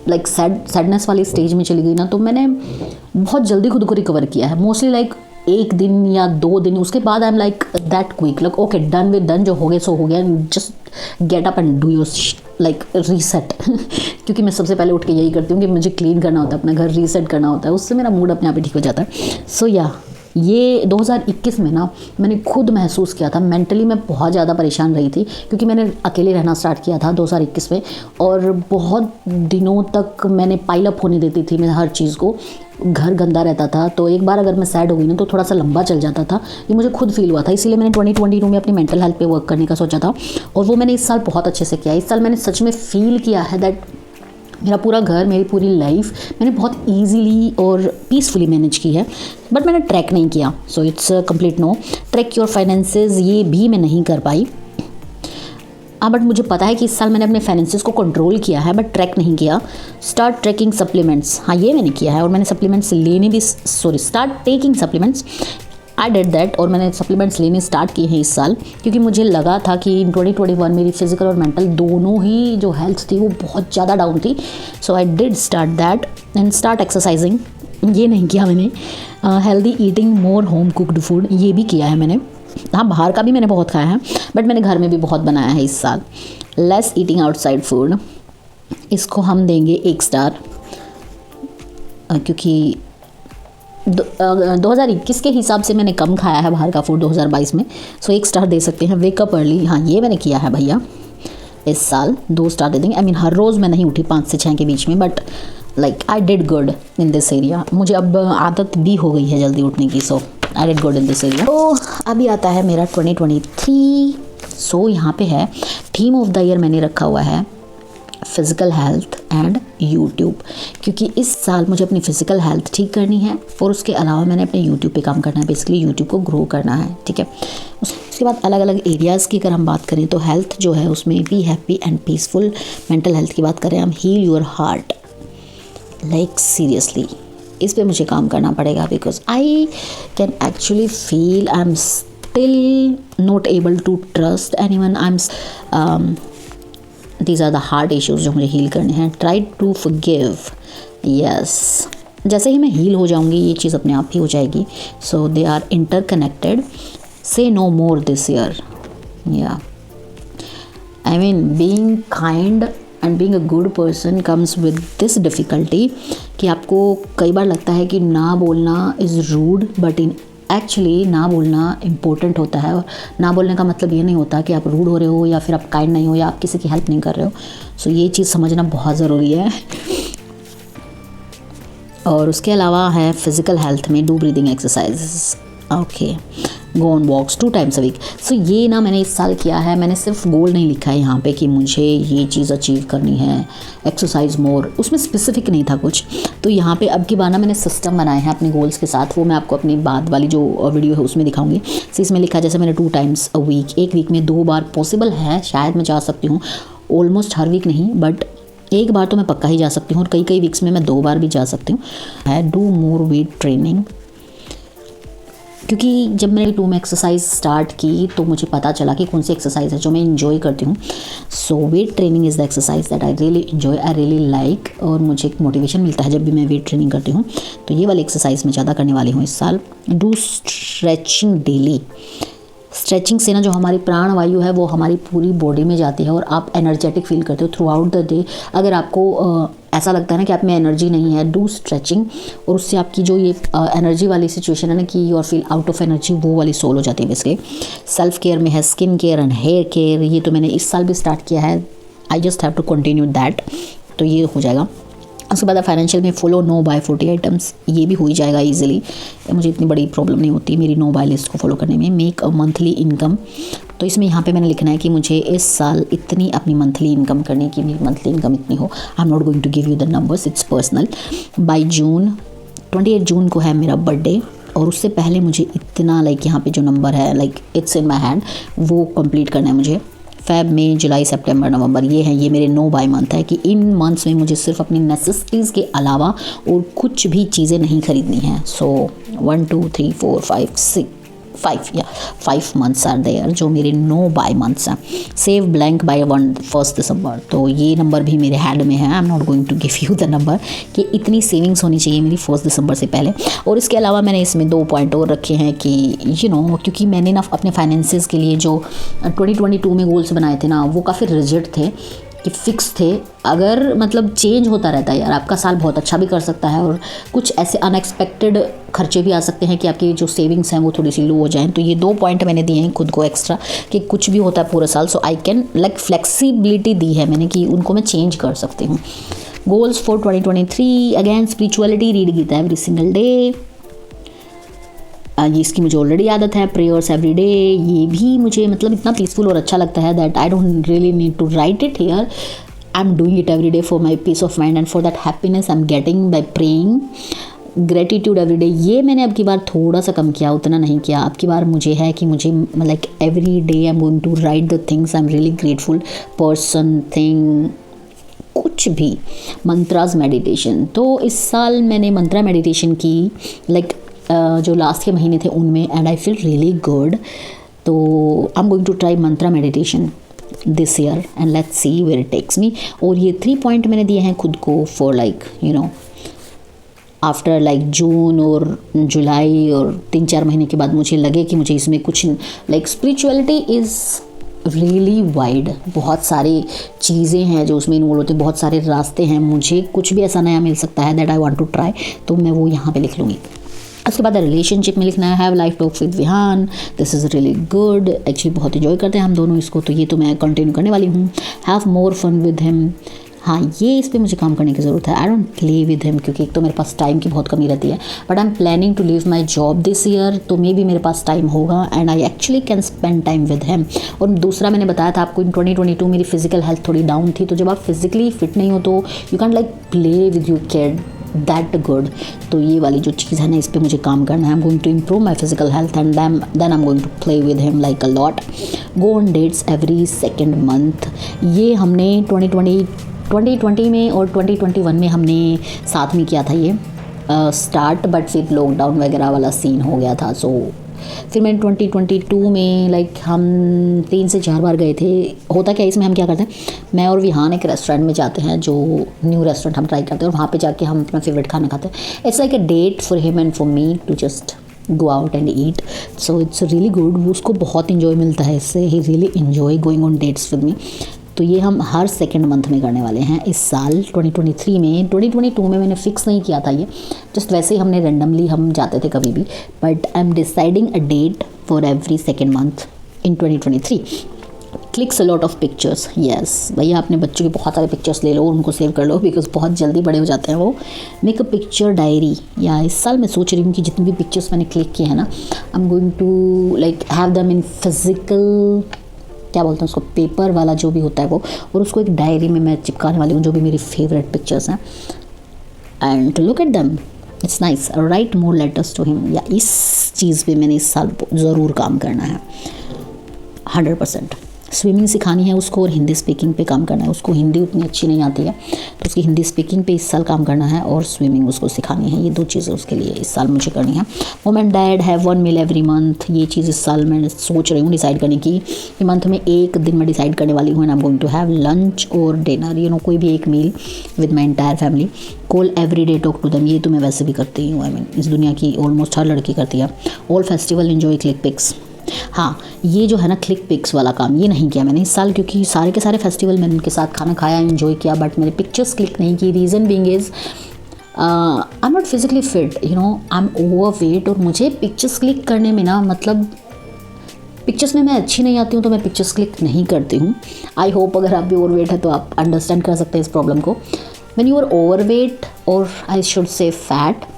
लाइक सैडनेस वाली स्टेज में चली गई ना, तो मैंने बहुत जल्दी खुद को रिकवर किया है। मोस्टली लाइक 1 दिन या 2 दिन, उसके बाद I am like that quick, like okay done with done, जो हो गया सो हो गया, just get up and do your like reset. क्योंकि मैं सबसे पहले उठ के यही करती हूँ कि मुझे क्लीन करना होता है, अपना घर रीसेट करना होता है, उससे मेरा मूड अपने आप ही ठीक हो जाता है। सो या ये 2021 में ना मैंने खुद महसूस किया था, मेंटली मैं बहुत ज़्यादा परेशान रही थी क्योंकि मैंने अकेले रहना स्टार्ट किया था 2021 में और बहुत दिनों तक मैंने पाइल अप होने देती थी मैं हर चीज़ को। घर गंदा रहता था तो एक बार अगर मैं सैड हो गई ना तो थोड़ा सा लंबा चल जाता था। ये मुझे खुद फील हुआ था, इसीलिए मैंने 2022 में अपनी मेंटल हेल्थ पे वर्क करने का सोचा था और वो मैंने इस साल बहुत अच्छे से किया। इस साल मैंने सच में फील किया है दैट मेरा पूरा घर, मेरी पूरी लाइफ मैंने बहुत ईजीली और पीसफुली मैनेज की है। बट मैंने ट्रैक नहीं किया, so it's complete no. Track your finances, ये भी मैं नहीं कर पाई। बट मुझे पता है कि इस साल मैंने अपने फाइनेंसेस को कंट्रोल किया है बट ट्रैक नहीं किया। स्टार्ट ट्रैकिंग सप्लीमेंट्स, हाँ ये मैंने किया है और मैंने सप्लीमेंट्स लेने भी start taking supplements, I did that. और मैंने सप्लीमेंट्स लेने स्टार्ट किए हैं इस साल क्योंकि मुझे लगा था कि इन 2021 मेरी फिजिकल और मेंटल दोनों ही जो हेल्थ थी वो बहुत ज़्यादा डाउन थी। So I did start that and start exercising, ये नहीं किया मैंने। Healthy eating, more home cooked food, ये भी किया है मैंने। हाँ बाहर का भी मैंने बहुत खाया है बट मैंने घर में भी बहुत बनाया है इस साल। लेस ईटिंग आउटसाइड फूड, इसको हम देंगे 1 स्टार क्योंकि 2021 के हिसाब से मैंने कम खाया है बाहर का फूड 2022 में। सो 1 स्टार दे सकते हैं। वेकअप अर्ली, हाँ ये मैंने किया है भैया इस साल, 2 स्टार दे देंगे। आई मीन हर रोज़ मैं नहीं उठी 5 से 6 के बीच में but like I did good in this area. मुझे अब आदत भी हो गई है जल्दी उठने की, so I did good in this area. तो अभी आता है मेरा 2023। सो यहाँ पे है थीम ऑफ द ईयर मैंने रखा हुआ है फिज़िकल हेल्थ एंड यूट्यूब, क्योंकि इस साल मुझे अपनी फ़िज़िकल हेल्थ ठीक करनी है और उसके अलावा मैंने अपने यूट्यूब पे काम करना है, बेसिकली यूट्यूब को ग्रो करना है, ठीक है। उसके बाद अलग अलग एरियाज़ की अगर हम बात करें तो हेल्थ जो है उसमें be happy and peaceful. Mental health की बात करें हम, heal your heart, like seriously इस पे मुझे काम करना पड़ेगा, because I can actually feel I am still not able to trust anyone. I am these are the heart issues जो मुझे हील करने हैं। ट्राई टू फॉरगिव, यस, जैसे ही मैं हील हो जाऊंगी ये चीज़ अपने आप ही हो जाएगी। So they are interconnected. Say no more this year, yeah I mean being kind and being a good person comes with this difficulty कि आपको कई बार लगता है कि ना बोलना is rude, but in actually ना बोलना इम्पोर्टेंट होता है। और ना बोलने का मतलब ये नहीं होता कि आप रूड हो रहे हो या फिर आप काइंड नहीं हो या आप किसी की हेल्प नहीं कर रहे हो। सो ये चीज़ समझना बहुत ज़रूरी है। और उसके अलावा है फिज़िकल हेल्थ में do breathing exercises, okay, go on walks 2 times a week। सो ये ना मैंने इस साल किया है। मैंने सिर्फ गोल नहीं लिखा है यहाँ पे कि मुझे ये चीज़ अचीव करनी है, एक्सरसाइज मोर, उसमें स्पेसिफिक नहीं था कुछ। तो यहाँ पे अब की बार ना मैंने सिस्टम बनाए हैं अपने गोल्स के साथ, वो मैं आपको अपनी बाद वाली जो वीडियो है उसमें दिखाऊंगी। सो इसमें लिखा जैसे मैंने 2 times a week, एक वीक में 2 बार पॉसिबल है, शायद मैं जा सकती हूँ, ऑलमोस्ट हर वीक नहीं, बट एक बार तो मैं पक्का ही जा सकती हूँ और कई वीक्स में मैं 2 बार भी जा सकती हूँ। है डू मोर वेट ट्रेनिंग, क्योंकि जब मैंने 2 में एक्सरसाइज स्टार्ट की तो मुझे पता चला कि कौन सी एक्सरसाइज है जो मैं इन्जॉय करती हूँ। So weight training is the exercise that I really enjoy, I really like, और मुझे एक मोटिवेशन मिलता है जब भी मैं वेट ट्रेनिंग करती हूँ। तो ये वाली एक्सरसाइज मैं ज़्यादा करने वाली हूँ इस साल। डू स्ट्रेचिंग डेली, स्ट्रेचिंग से ना जो हमारी प्राण वायु है वो हमारी पूरी बॉडी में जाती है और आप एनर्जेटिक फील करते हो थ्रू आउट द डे। अगर आपको ऐसा लगता है ना कि आप में एनर्जी नहीं है, डू स्ट्रेचिंग, और उससे आपकी जो ये एनर्जी वाली सिचुएशन है ना कि you are feel out of energy, वो वाली सोल हो जाती है बेसिकली। सेल्फ केयर में है skin care and hair care, ये तो मैंने इस साल भी स्टार्ट किया है, I just have to continue that, तो ये हो जाएगा। उसके बाद फाइनेंशियल में फॉलो नो बाय 40 आइटम्स, ये भी हो ही जाएगा ईजिली, मुझे इतनी बड़ी प्रॉब्लम नहीं होती मेरी नो बाय लिस्ट को फॉलो करने में। मेक अ मंथली इनकम, तो इसमें यहाँ पे मैंने लिखना है कि मुझे इस साल इतनी अपनी मंथली इनकम करनी है कि मेरी मंथली इनकम इतनी हो। I am not going to give you the numbers, it's personal. By June 28 जून को है मेरा बर्थडे, और उससे पहले मुझे इतना लाइक यहाँ पे जो नंबर है like it's in my hand, वो कंप्लीट करना है मुझे। फ़ेब, मई, जुलाई, सितंबर, नवंबर, ये मेरे नो बाय मंथ है कि इन मंथ्स में मुझे सिर्फ अपनी नेसेसिटीज़ के अलावा और कुछ भी चीज़ें नहीं खरीदनी हैं। सो 1 2 3 4 5 मंथ्स आर देयर जो मेरे नो बाय मंथ्स हैं। सेव ब्लैंक बाय 1 दिसंबर, तो ये नंबर भी मेरे हैंड में है। I am not going to give you the number कि इतनी सेविंग्स होनी चाहिए मेरी 1 दिसंबर से पहले। और इसके अलावा मैंने इसमें 2 पॉइंट और रखे हैं कि क्योंकि मैंने ना अपने फाइनेंसेस के लिए जो 2022 में गोल्स बनाए थे ना वो काफ़ी रिजिड थे कि फिक्स थे। अगर मतलब चेंज होता रहता है यार, आपका साल बहुत अच्छा भी कर सकता है और कुछ ऐसे अनएक्सपेक्टेड खर्चे भी आ सकते हैं कि आपकी जो सेविंग्स हैं वो थोड़ी सी लो हो जाएं। तो ये 2 पॉइंट मैंने दिए हैं खुद को एक्स्ट्रा कि कुछ भी होता है पूरा साल, so I can like flexibility दी है मैंने कि उनको मैं चेंज कर सकती हूँ। Goals for 2023, again spirituality, read Gita every single day, ये इसकी मुझे ऑलरेडी आदत है। प्रेयर्स एवरी डे, ये भी मुझे मतलब इतना पीसफुल और अच्छा लगता है that I don't really need to write it here, I am doing it every day for my peace of mind and for that happiness I am getting by praying. Gratitude every day, ये मैंने अब की बार थोड़ा सा कम किया, उतना नहीं किया। अब की बार मुझे है कि मुझे like every day I am going to write the things I am really grateful, person, thing, कुछ भी। मंत्रास मेडिटेशन, तो इस साल मैंने मंत्रा मेडिटेशन की लाइक जो लास्ट के महीने थे उनमें, and I feel really good. तो I am going to try mantra meditation this year and let's see where it takes me. और ये 3 पॉइंट मैंने दिए हैं खुद को फॉर लाइक आफ्टर लाइक जून और जुलाई, और 3-4 महीने के बाद मुझे लगे कि मुझे इसमें कुछ like spirituality is really wide, बहुत सारी चीज़ें हैं जो उसमें इन्वॉल्व होती हैं, बहुत सारे रास्ते हैं, मुझे कुछ भी ऐसा नया मिल सकता है that I want to try, तो मैं वो यहाँ पे लिख लूँगी। उसके बाद रिलेशनशिप में लिखना है have life talk with Vihaan, this is really good, actually बहुत इन्जॉय करते हैं हम दोनों इसको, तो ये तो मैं कंटिन्यू करने वाली हूँ। Have more fun with him, हाँ, ये इस पे मुझे काम करने की ज़रूरत है। I don't play with him क्योंकि एक तो मेरे पास टाइम की बहुत कमी रहती है, but I am planning to leave my job this year, तो मे बी मेरे पास टाइम होगा and I actually can spend time with him. और दूसरा मैंने बताया था आपको, इन 2022 मेरी फिजिकल हेल्थ थोड़ी डाउन थी, तो जब आप फिजिकली फिट नहीं हो तो you can like play with your kid that good. तो ये वाली जो चीज़ है ना, इस पर मुझे काम करना है। I am going to improve my physical health and then I am going to play with him like a lot. Go on dates every second month. ये हमने 2020 में और 2021 में हमने साथ में किया था ये स्टार्ट, बट फिर लॉकडाउन वगैरह वाला सीन हो गया था। सो फिर मैंने 2022 में लाइक हम 3 से 4 बार गए थे। होता क्या इसमें, हम क्या करते हैं, मैं और विहान एक रेस्टोरेंट में जाते हैं, जो न्यू रेस्टोरेंट हम ट्राई करते हैं, और वहाँ पे जाके हम अपना फेवरेट खाना खाते हैं। It's like a date for him and for me to just go out and eat. So it's really good. उसको बहुत इन्जॉय मिलता है इससे। He really enjoy going on dates with me. तो ये हम हर सेकेंड मंथ में करने वाले हैं इस साल 2023 में। 2022 में मैंने फिक्स नहीं किया था ये, जस्ट वैसे ही हमने रेंडमली हम जाते थे कभी भी, but I am deciding a date for every second month in 2023। Clicks a lot of pictures. Yes भैया, अपने बच्चों के बहुत सारे पिक्चर्स ले लो, उनको सेव कर लो, बिकॉज बहुत जल्दी बड़े हो जाते हैं वो। Make a picture diary. या इस साल मैं सोच रही हूँ कि जितनी भी पिक्चर्स मैंने क्लिक किए हैं ना, I am going to like have them in physical, क्या बोलते हैं उसको, पेपर वाला जो भी होता है वो, और उसको एक डायरी में मैं चिपकाने वाली हूँ, जो भी मेरी फेवरेट पिक्चर्स हैं, and to look at them. It's nice. Write more letters to him. या इस चीज़ पे मैंने इस साल ज़रूर काम करना है 100%। स्विमिंग सिखानी है उसको और हिंदी स्पीकिंग पे काम करना है। उसको हिंदी उतनी अच्छी नहीं आती है, तो उसकी हिंदी स्पीकिंग पे इस साल काम करना है और स्विमिंग उसको सिखानी है। ये 2 चीज़ें उसके लिए इस साल मुझे करनी है। Mom and dad have 1 meal every month. ये चीज़ इस साल मैं सोच रही हूँ डिसाइड करने की। ये मंथ में एक दिन मैं डिसाइड करने वाली हूँ, and I am going to have lunch और डिनर, यू नो, कोई भी एक meal with my entire family. Call every day, talk to them. ये तो मैं वैसे भी करती हूँ, आई मीन इस दुनिया की ऑलमोस्ट हर लड़की करती है। All festival enjoy, click pics. हाँ, ये जो है ना क्लिक पिक्स वाला काम, ये नहीं किया मैंने इस साल, क्योंकि सारे के सारे फेस्टिवल मैंने उनके साथ खाना खाया, एंजॉय किया, बट मैंने पिक्चर्स क्लिक नहीं की। Reason being is I am not physically fit, you know, I am over weight, और मुझे पिक्चर्स क्लिक करने में ना, मतलब पिक्चर्स में मैं अच्छी नहीं आती हूँ, तो मैं पिक्चर्स क्लिक नहीं करती हूँ। आई होप अगर आप भी ओवर वेट है तो आप अंडरस्टैंड कर सकते हैं इस प्रॉब्लम को। When you are overweight, और आई शुड से फैट,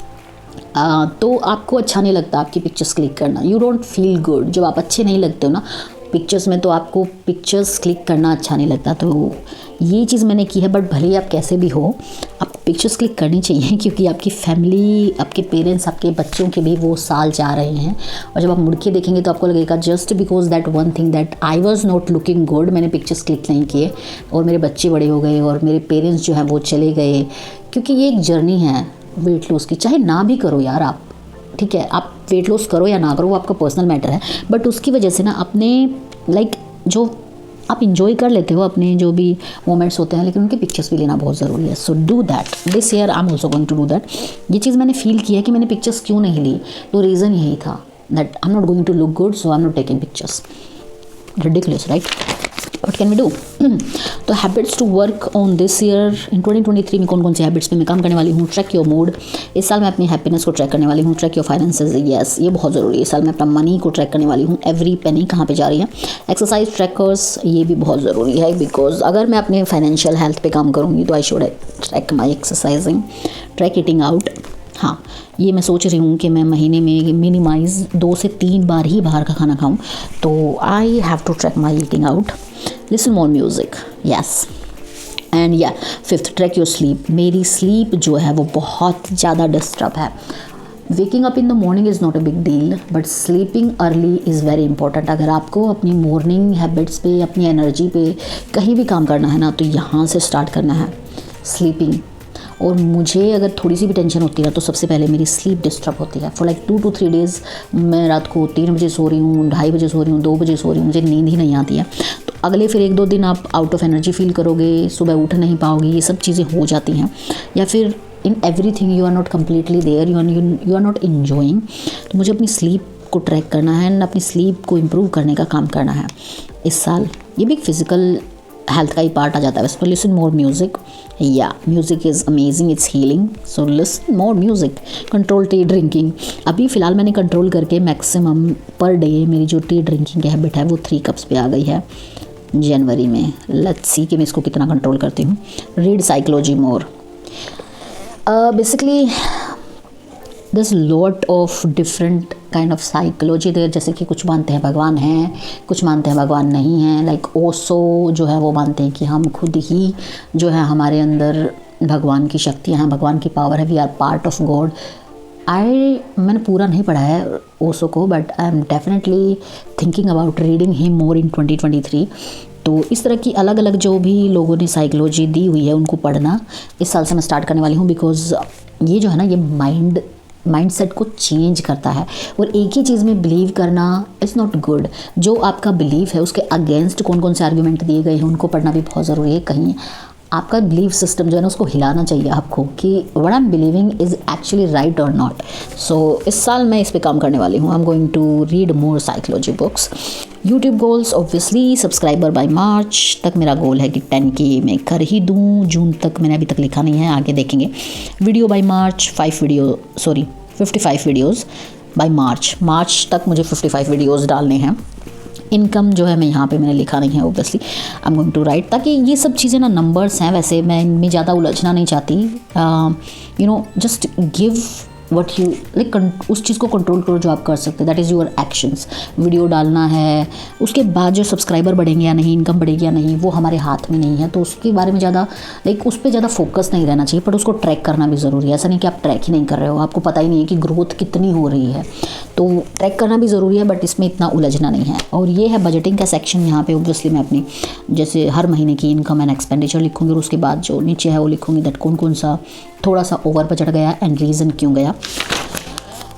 तो आपको अच्छा नहीं लगता आपकी पिक्चर्स क्लिक करना। You don't feel good. जब आप अच्छे नहीं लगते हो ना पिक्चर्स में, तो आपको पिक्चर्स क्लिक करना अच्छा नहीं लगता। तो ये चीज़ मैंने की है, बट भले ही आप कैसे भी हो, आपको पिक्चर्स क्लिक करनी चाहिए, क्योंकि आपकी फैमिली, आपके पेरेंट्स, आपके बच्चों के भी वो साल जा रहे हैं, और जब आप मुड़ के देखेंगे तो आपको लगेगा just because that one thing that I was not looking good, मैंने पिक्चर्स क्लिक नहीं किए और मेरे बच्चे बड़े हो गए और मेरे पेरेंट्स जो हैं वो चले गए। क्योंकि ये एक जर्नी है वेट लॉस की। चाहे ना भी करो यार आप, ठीक है, आप वेट लॉस करो या ना करो वो आपका पर्सनल मैटर है, बट उसकी वजह से ना अपने लाइक जो आप इंजॉय कर लेते हो अपने जो भी मोमेंट्स होते हैं, लेकिन उनके पिक्चर्स भी लेना बहुत ज़रूरी है। So do that this year, I am also going to do that. ये चीज़ मैंने फील किया कि मैंने पिक्चर्स क्यों नहीं ली, तो रीज़न यही था that I am not going to look good, so I am not taking pictures. Ridiculous, right? What can we do? तो habits to work on this year in 2023 में कौन कौन सी हैबिट्स पे मैं काम करने वाली हूँ? Track your mood. इस साल मैं अपनी हैप्पीनेस को ट्रैक करने वाली हूँ। ट्रैक योर फाइनेंसेस, यस, ये बहुत ज़रूरी है। इस साल मैं अपना मनी को ट्रैक करने वाली हूँ, एवरी पेनी कहाँ पे जा रही है। एक्सरसाइज ट्रैकर्स, ये भी बहुत ज़रूरी है, बिकॉज अगर मैं अपने फाइनेंशियल हेल्थ पे काम करूँगी तो I should track my exercising, track eating out. हाँ, ये मैं सोच रही हूँ कि मैं महीने में मिनिमाइज़ 2 से 3 बार ही बाहर का खाना खाऊँ, तो I have to track my eating out. Listen more music, yes, and yeah 5th, track your sleep. मेरी स्लीप जो है वो बहुत ज़्यादा डिस्टर्ब है। Waking up in the morning is not a big deal, but sleeping early is very important. अगर आपको अपनी मॉर्निंग हैबिट्स पे, अपनी एनर्जी पे कहीं भी काम करना है ना, तो यहाँ से स्टार्ट करना है, स्लीपिंग। और मुझे अगर थोड़ी सी भी टेंशन होती है तो सबसे पहले मेरी स्लीप डिस्टर्ब होती है। फॉर लाइक 2 to 3 डेज़ मैं रात को 3 बजे सो रही हूँ, 2:30 बजे सो रही हूँ, 2 बजे सो रही हूँ, मुझे नींद ही नहीं आती है। तो अगले फिर 1-2 दिन आप आउट ऑफ एनर्जी फील करोगे, सुबह उठ नहीं पाओगे, ये सब चीज़ें हो जाती हैं। या फिर in everything you are not completely there, you are not enjoying. तो मुझे अपनी स्लीप को ट्रैक करना है एंड अपनी स्लीप को इम्प्रूव करने का काम करना है इस साल। ये भी एक फिज़िकल हेल्थ का ही पार्ट आ जाता है वैसे। लिसन मोर म्यूज़िक, या music is amazing, it's healing, so listen more music. Control T drinking, अभी फ़िलहाल मैंने कंट्रोल करके मैक्सिमम पर डे मेरी जो टी ड्रिंकिंग की हैबिट है वो 3 कप्स पे आ गई है। जनवरी में। लेट्स सी कि मैं इसको कितना कंट्रोल करती हूँ। Read psychology more. Basically this lot of different kind of psychology there, जैसे कि कुछ मानते हैं भगवान हैं, कुछ मानते हैं भगवान नहीं हैं। लाइक ओशो जो है वो मानते हैं कि हम खुद ही जो है हमारे अंदर भगवान की शक्तियाँ हैं, भगवान की पावर है, we are part of God. मैंने पूरा नहीं पढ़ा है ओशो को, but I am definitely thinking about reading him more in 2023। तो इस तरह की अलग अलग जो भी लोगों ने साइकोलॉजी दी हुई है उनको पढ़ना इस साल से मैं स्टार्ट करने वाली हूँ, बिकॉज ये जो है ना ये माइंडसेट को चेंज करता है। और एक ही चीज़ में बिलीव करना इज़ नॉट गुड। जो आपका बिलीव है उसके अगेंस्ट कौन कौन से आर्ग्यूमेंट दिए गए हैं उनको पढ़ना भी बहुत ज़रूरी है। कहीं आपका बिलीव सिस्टम जो है ना उसको हिलाना चाहिए आपको कि what I am believing is actually right और नॉट। सो इस साल मैं इस पे काम करने वाली हूँ। I am going to read more psychology books. YouTube goals obviously subscriber by March तक मेरा गोल है कि 10K मैं कर ही दूँ। जून तक मैंने अभी तक लिखा नहीं है, आगे देखेंगे। Video by March 55 videos bye March तक मुझे 55 वीडियोज़ डालने हैं। इनकम जो है मैं यहाँ पे मैंने लिखा नहीं है, obviously I am going to write, ताकि ये सब चीज़ें ना नंबर्स हैं, वैसे मैं इनमें ज़्यादा उलझना नहीं चाहती। Just give what you like, उस चीज़ को कंट्रोल करो जो आप कर सकते हैं, that is your actions. Video डालना है, उसके बाद जो सब्सक्राइबर बढ़ेंगे या नहीं, इनकम बढ़ेगी या नहीं, वो हमारे हाथ में नहीं है। तो उसके बारे में ज़्यादा उस पर ज़्यादा फोकस नहीं रहना चाहिए, पर उसको ट्रैक करना भी ज़रूरी है। ऐसा नहीं कि आप ट्रैक ही नहीं कर रहे हो, आपको पता ही नहीं है कि ग्रोथ कितनी हो रही है, तो ट्रैक करना भी ज़रूरी है, बट इसमें इतना उलझना नहीं है। और ये है बजटिंग का सेक्शन। यहाँ पे ऑब्वियसली मैं अपनी जैसे हर महीने की इनकम एंड एक्सपेंडिचर लिखूँगी, और उसके बाद जो नीचे है वो लिखूँगी दैट कौन सा थोड़ा सा ओवर बजट गया एंड रीज़न क्यों गया।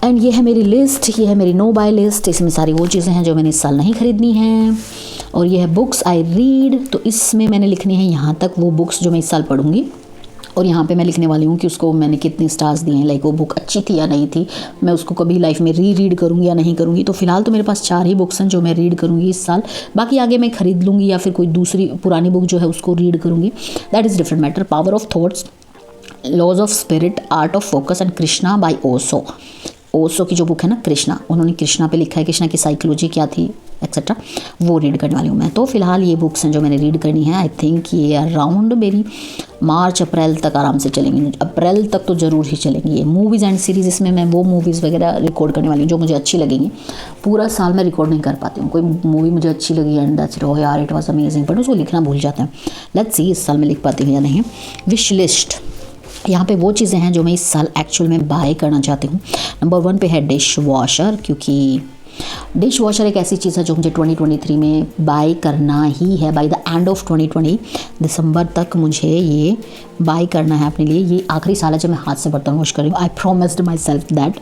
एंड ये है मेरी लिस्ट, ये है मेरी नो बाय लिस्ट। इसमें सारी वो चीज़ें हैं जो मैंने इस साल नहीं खरीदनी हैं। और ये है बुक्स आई रीड, तो इसमें मैंने लिखनी है यहाँ तक वो बुक्स जो मैं इस साल पढ़ूँगी। और यहाँ पे मैं लिखने वाली हूँ कि उसको मैंने कितने स्टार्स दिए हैं, लाइक वो बुक अच्छी थी या नहीं थी, मैं उसको कभी लाइफ में रीड करूँगी या नहीं करूँगी। तो फिलहाल तो मेरे पास 4 ही बुक्स हैं जो मैं रीड करूँगी इस साल, बाकी आगे मैं खरीद लूँगी या फिर कोई दूसरी पुरानी बुक जो है उसको रीड करूँगी, that is different matter. Power of thoughts, laws of spirit, art of focus and Krishna by Osho की जो बुक है ना कृष्णा, उन्होंने कृष्णा पे लिखा है, कृष्णा की साइकोलॉजी क्या थी एक्सेट्रा, वो रीड करने वाली हूँ मैं। तो फिलहाल ये बुक्स हैं जो मैंने रीड करनी है। आई थिंक ये अराउंड मेरी मार्च अप्रैल तक आराम से चलेंगी, अप्रैल तक तो ज़रूर ही चलेंगी ये मूवीज़ एंड सीरीज़। इसमें मैं वो मूवीज़ वगैरह रिकॉर्ड करने वाली हूँ जो मुझे अच्छी लगेंगी। पूरा साल मैं रिकॉर्ड नहीं कर पाती हूँ, कोई मूवी मुझे अच्छी लगी एंड दैट्स इट, यार इट वाज अमेजिंग, बट उसको लिखना भूल जाते हैं। लेट्स सी इस साल मैं लिख पाती हूँ या नहीं। विश लिस्ट, यहाँ पे वो चीज़ें हैं जो मैं इस साल एक्चुअल में बाय करना चाहती हूँ। नंबर 1 पे है डिश वॉशर, क्योंकि डिश वॉशर एक ऐसी चीज़ है जो मुझे 2023 में बाय करना ही है। बाय द एंड ऑफ 2020 दिसंबर तक मुझे ये बाय करना है अपने लिए। ये आखिरी साल है जब मैं हाथ से बर्तन वॉश कर रही हूँ, आई प्रॉमिस्ड माई सेल्फ दैट,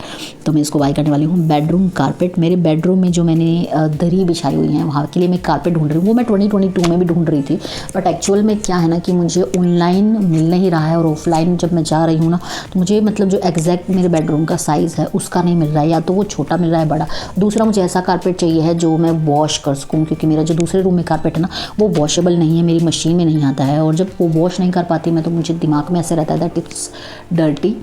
तो मैं इसको बाय करने वाली हूँ। बेडरूम कारपेट, मेरे बेडरूम में जो मैंने दरी बिछाई हुई है वहाँ के लिए मैं कारपेट ढूंढ रही हूँ। वो मैं 2022 में भी ढूंढ रही थी, बट एक्चुअल में क्या है ना कि मुझे ऑनलाइन मिल नहीं रहा है, और ऑफलाइन जब मैं जा रही हूँ ना तो मुझे मतलब जो एग्जैक्ट मेरे बेडरूम का साइज़ है उसका नहीं मिल रहा है, या तो वो छोटा मिल रहा है बड़ा। दूसरा मुझे ऐसा कारपेट चाहिए है जो मैं वॉश कर सकूँ, क्योंकि मेरा जो दूसरे रूम में कारपेट है ना वो वॉशेबल नहीं है, मेरी मशीन में नहीं आता है, और जब वो वॉश नहीं कर पाती मैं तो मुझे दिमाग में ऐसे रहता है दैट इट्स डर्टी।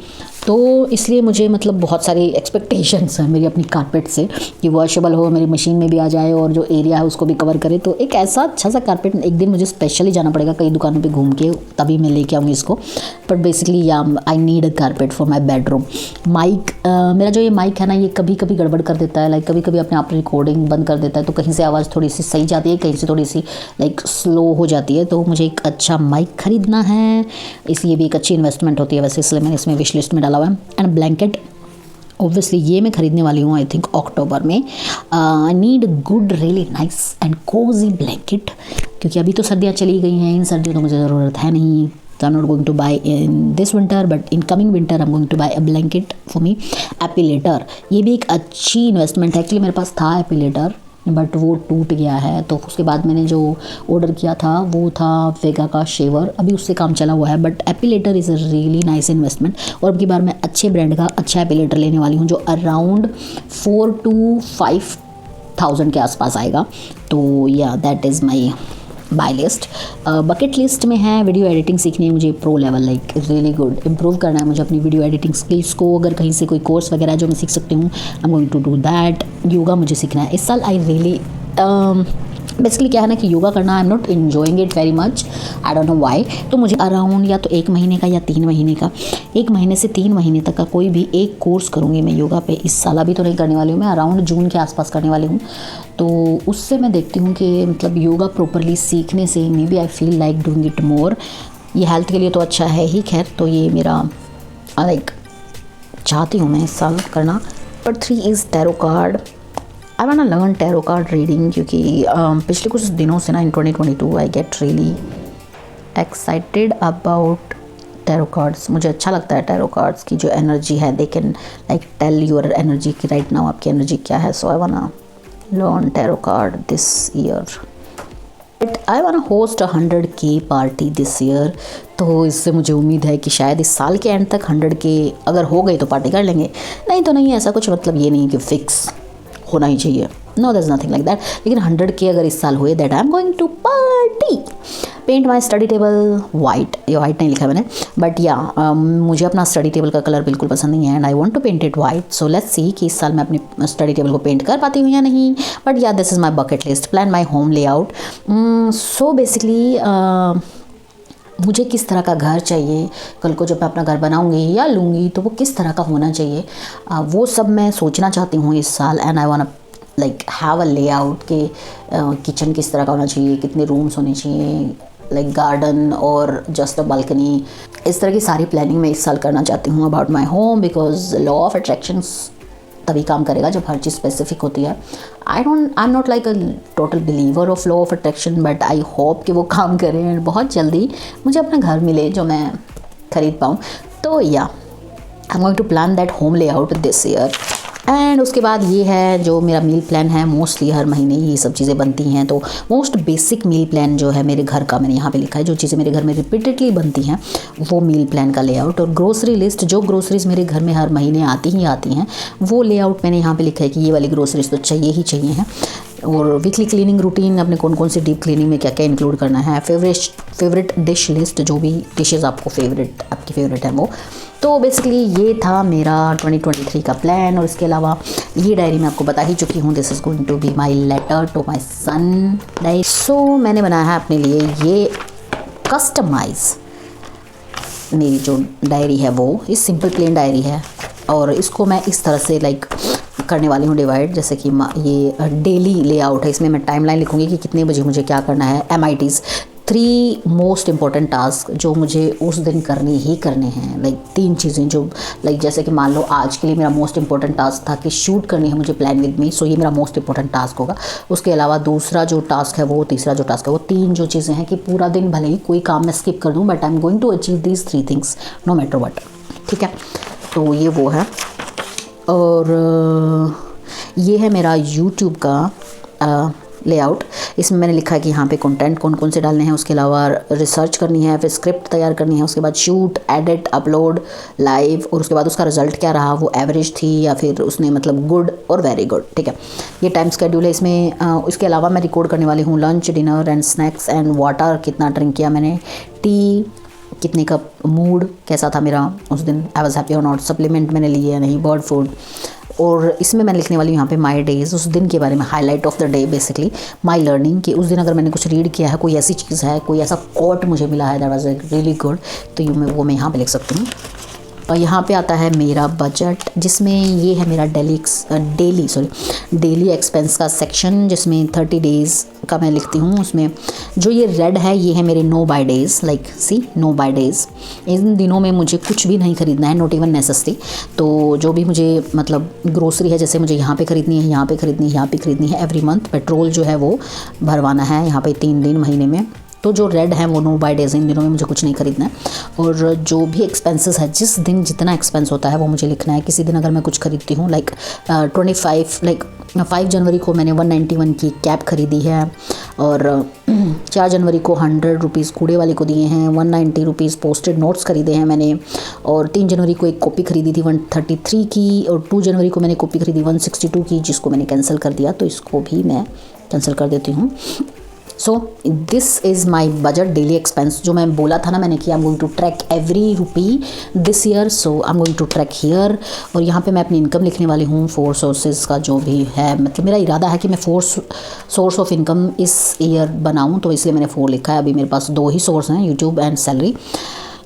तो इसलिए मुझे मतलब बहुत सारी एक्सपेक्टेशंस हैं मेरी अपनी कारपेट से कि वॉशेबल हो, मेरी मशीन में भी आ जाए और जो एरिया है उसको भी कवर करे। तो एक ऐसा अच्छा सा कारपेट एक दिन मुझे स्पेशली जाना पड़ेगा कई दुकानों पे घूम के, तभी मैं लेके आऊँगी इसको। But basically yeah I need a carpet for my bedroom. Mic, मेरा जो ये माइक है ना ये कभी कभी गड़बड़ कर देता है, लाइक कभी कभी अपने आप रिकॉर्डिंग बंद कर देता है, तो कहीं से आवाज़ थोड़ी सी सही जाती है, कहीं से थोड़ी सी लाइक स्लो हो जाती है। तो मुझे एक अच्छा माइक खरीदना है, इसलिए भी एक अच्छी इन्वेस्टमेंट होती है वैसे, इसलिए मैंने इसमें विश लिस्ट में डाला हुआ है। एंड ब्लैंकेट, ऑब्वियसली ये मैं खरीदने वाली हूँ आई थिंक अक्टूबर में। I need good really nice and cozy blanket, क्योंकि अभी तो सर्दियाँ चली गई हैं, इन सर्दियों तो मुझे ज़रूरत है नहीं। So I'm not going to buy in this winter, but in coming winter I'm going to buy a blanket for me. Epilator, ये भी एक अच्छी इन्वेस्टमेंट है। एक्चुअली मेरे पास था एपिलेटर बट वो टूट गया है, तो उसके बाद मैंने जो ऑर्डर किया था वो था वेगा का शेवर, अभी उससे काम चला हुआ है। But epilator is a really nice investment, और अब की बार मैं अच्छे ब्रांड का अच्छा एपिलेटर लेने वाली हूँ जो अराउंड 4 to 5,000 के आसपास आएगा। तो yeah that is my buy list. Bucket list में है वीडियो एडिटिंग सीखनी है मुझे, pro level, like really good, improve करना है मुझे अपनी वीडियो एडिटिंग स्किल्स को। अगर कहीं से कोई कोर्स वगैरह है जो मैं सीख सकती हूँ, I am going to do that. Yoga मुझे सीखना है इस साल। आई रियली बेसिकली क्या है ना कि योगा करना आई am not enjoying it very much, I don't know why. तो मुझे अराउंड या तो 1 महीने का या 3 महीने का, 1 महीने से 3 महीने तक का कोई भी एक कोर्स करूँगी मैं योगा पे। इस साल अभी तो नहीं करने वाली हूँ मैं, अराउंड जून के आसपास करने वाली हूँ। तो उससे मैं देखती हूँ कि मतलब योगा प्रॉपरली सीखने से maybe I feel like doing it more. ये हेल्थ के लिए तो अच्छा है ही, खैर। तो ये मेरा लाइक चाहती हूँ मैं इस साल करना। Number 3 is tarot card. I want to learn tarot card reading, क्योंकि पिछले कुछ दिनों से ना in 2022 I get really excited about tarot cards. मुझे अच्छा लगता है टैरो कार्ड्स की जो एनर्जी है, they can like tell your energy कि राइट नाउ आपकी एनर्जी क्या है। So I want to learn tarot card this year, but I want to host 100K party this year. तो इससे मुझे उम्मीद है कि शायद इस साल के एंड तक 100K अगर हो गई तो पार्टी कर लेंगे, नहीं तो नहीं। ऐसा कुछ मतलब ये नहीं कि फिक्स होना ही चाहिए, no there is nothing like that. लेकिन 100K अगर इस साल हुए that I am going to party. Paint my study table white, ये वाइट नहीं लिखा मैंने, बट या मुझे अपना स्टडी टेबल का कलर बिल्कुल पसंद नहीं है and I want to paint it white. So let's see कि इस साल मैं अपनी स्टडी टेबल को पेंट कर पाती हूँ या नहीं। बट या this is my bucket list, plan my home layout. So basically मुझे किस तरह का घर चाहिए, कल को जब मैं अपना घर बनाऊंगी या लूँगी तो वो किस तरह का होना चाहिए, वो सब मैं सोचना चाहती हूँ इस साल। And I want like have a layout कि किचन किस तरह का होना चाहिए, कितने रूम्स होने चाहिए, लाइक गार्डन और जस्ट अ बालकनी। इस तरह की सारी प्लानिंग मैं इस साल करना चाहती हूँ about my home, because law of attractions तभी काम करेगा जब हर चीज़ स्पेसिफिक होती है। I am not like a total believer of law of attraction, but I hope कि वो काम करें एंड बहुत जल्दी मुझे अपना घर मिले जो मैं ख़रीद पाऊँ। तो yeah I am going to plan that home layout this year. And उसके बाद ये है जो मेरा मील प्लान है। मोस्टली हर महीने ये सब चीज़ें बनती हैं, तो मोस्ट बेसिक मील प्लान जो है मेरे घर का, मैंने यहाँ पे लिखा है जो चीज़ें मेरे घर में रिपीटेडली बनती हैं वो मील प्लान का लेआउट। और ग्रोसरी लिस्ट, जो ग्रोसरीज़ मेरे घर में हर महीने आती हैं वो लेआउट मैंने यहाँ पे लिखा है कि ये वाली ग्रोसरीज तो चाहिए ही चाहिए हैं। और वीकली क्लीनिंग रूटीन, अपने कौन कौन से डीप क्लीनिंग में क्या क्या इंक्लूड करना है। फेवरेट डिश लिस्ट, जो भी डिशेज़ आपकी फेवरेट है वो। तो बेसिकली ये था मेरा 2023 का प्लान। और इसके अलावा ये डायरी मैं आपको बता ही चुकी हूँ, this is going to be my letter to my son diary. So मैंने बनाया है अपने लिए ये कस्टमाइज़, मेरी जो डायरी है वो इस सिंपल प्लेन डायरी है। और इसको मैं इस तरह से लाइक करने वाली हूँ डिवाइड, जैसे कि ये डेली लेआउट है। इसमें मैं टाइमलाइन लिखूँगी कि कितने बजे मुझे क्या करना है। MITs 3 मोस्ट इम्पॉर्टेंट टास्क जो मुझे उस दिन करने हैं, लाइक 3 चीज़ें जो लाइक जैसे कि मान लो आज के लिए मेरा मोस्ट इम्पॉर्टेंट टास्क था कि शूट करनी है मुझे प्लान विद मी, सो ये मेरा मोस्ट इम्पॉर्टेंट टास्क होगा। उसके अलावा तीसरा जो टास्क है वो 3 जो चीज़ें हैं कि पूरा दिन भले ही कोई काम मैं स्किप कर दूँ but I am going to achieve these 3 things no matter what. ठीक है, तो ये वो है। और ये है मेरा यूट्यूब का लेआउट। इसमें मैंने लिखा है कि यहाँ पे कंटेंट कौन कौन से डालने हैं, उसके अलावा रिसर्च करनी है, फिर स्क्रिप्ट तैयार करनी है, उसके बाद शूट, एडिट, अपलोड, लाइव, और उसके बाद उसका रिजल्ट क्या रहा, वो एवरेज थी या फिर उसने मतलब गुड और वेरी गुड। ठीक है, ये टाइम स्केड्यूल है इसमें। इसके अलावा मैं रिकॉर्ड करने वाली हूँ lunch, dinner and snacks and water, कितना ड्रिंक किया मैंने, टी कितने कप, मूड कैसा था मेरा उस दिन, आई वॉज हैप्पी और नॉट, सप्लीमेंट मैंने लिए या नहीं, बर्ड फूड। और इसमें मैं लिखने वाली हूँ यहाँ पे माय डेज़, उस दिन के बारे में, highlight of the day basically, my learning, कि उस दिन अगर मैंने कुछ रीड किया है, कोई ऐसी चीज़ है, कोई ऐसा कोट मुझे मिला है दैट वाज रियली गुड, तो वो मैं यहाँ पे लिख सकती हूँ। और यहाँ पे आता है मेरा बजट, जिसमें ये है मेरा डेली एक्सपेंस का सेक्शन, जिसमें 30 डेज़ का मैं लिखती हूँ। उसमें जो ये रेड है ये है मेरे नो बाय डेज़, लाइक सी नो बाय डेज़। इन दिनों में मुझे कुछ भी नहीं खरीदना है, नॉट इवन नेसेसरी। तो जो भी मुझे मतलब ग्रोसरी है, जैसे मुझे यहाँ पे खरीदनी है, यहाँ पे खरीदनी है एवरी मंथ, पेट्रोल जो है वो भरवाना है यहाँ पे 3 दिन महीने में, तो जो रेड है वो नो बाय डेज़, इन दिनों में मुझे कुछ नहीं खरीदना है। और जो भी एक्सपेंसेस है, जिस दिन जितना एक्सपेंस होता है वो मुझे लिखना है। किसी दिन अगर मैं कुछ खरीदती हूँ लाइक 5 जनवरी को मैंने 191 की कैप खरीदी है, और 4 जनवरी को 100 रुपीज़ कूड़े वाले को दिए हैं, 190 रुपीज़ पोस्टेड नोट्स खरीदे हैं मैंने, और 3 जनवरी को एक कॉपी खरीदी थी 133 की, और 2 जनवरी को मैंने कॉपी खरीदी 162 की, जिसको मैंने कैंसिल कर दिया, तो इसको भी मैं कैंसिल कर देती हूँ। So this is my budget daily expense. जो मैं बोला था ना मैंने कि I am going to track every rupee this year, so I am going to track here. और यहाँ पे मैं अपनी इनकम लिखने वाली हूँ, 4 सोर्सेज का जो भी है, मतलब मेरा इरादा है कि मैं 4 सोर्स ऑफ इनकम इस ईयर बनाऊँ, तो इसलिए मैंने 4 लिखा है। अभी मेरे पास 2 ही सोर्स हैं, यूट्यूब एंड सैलरी।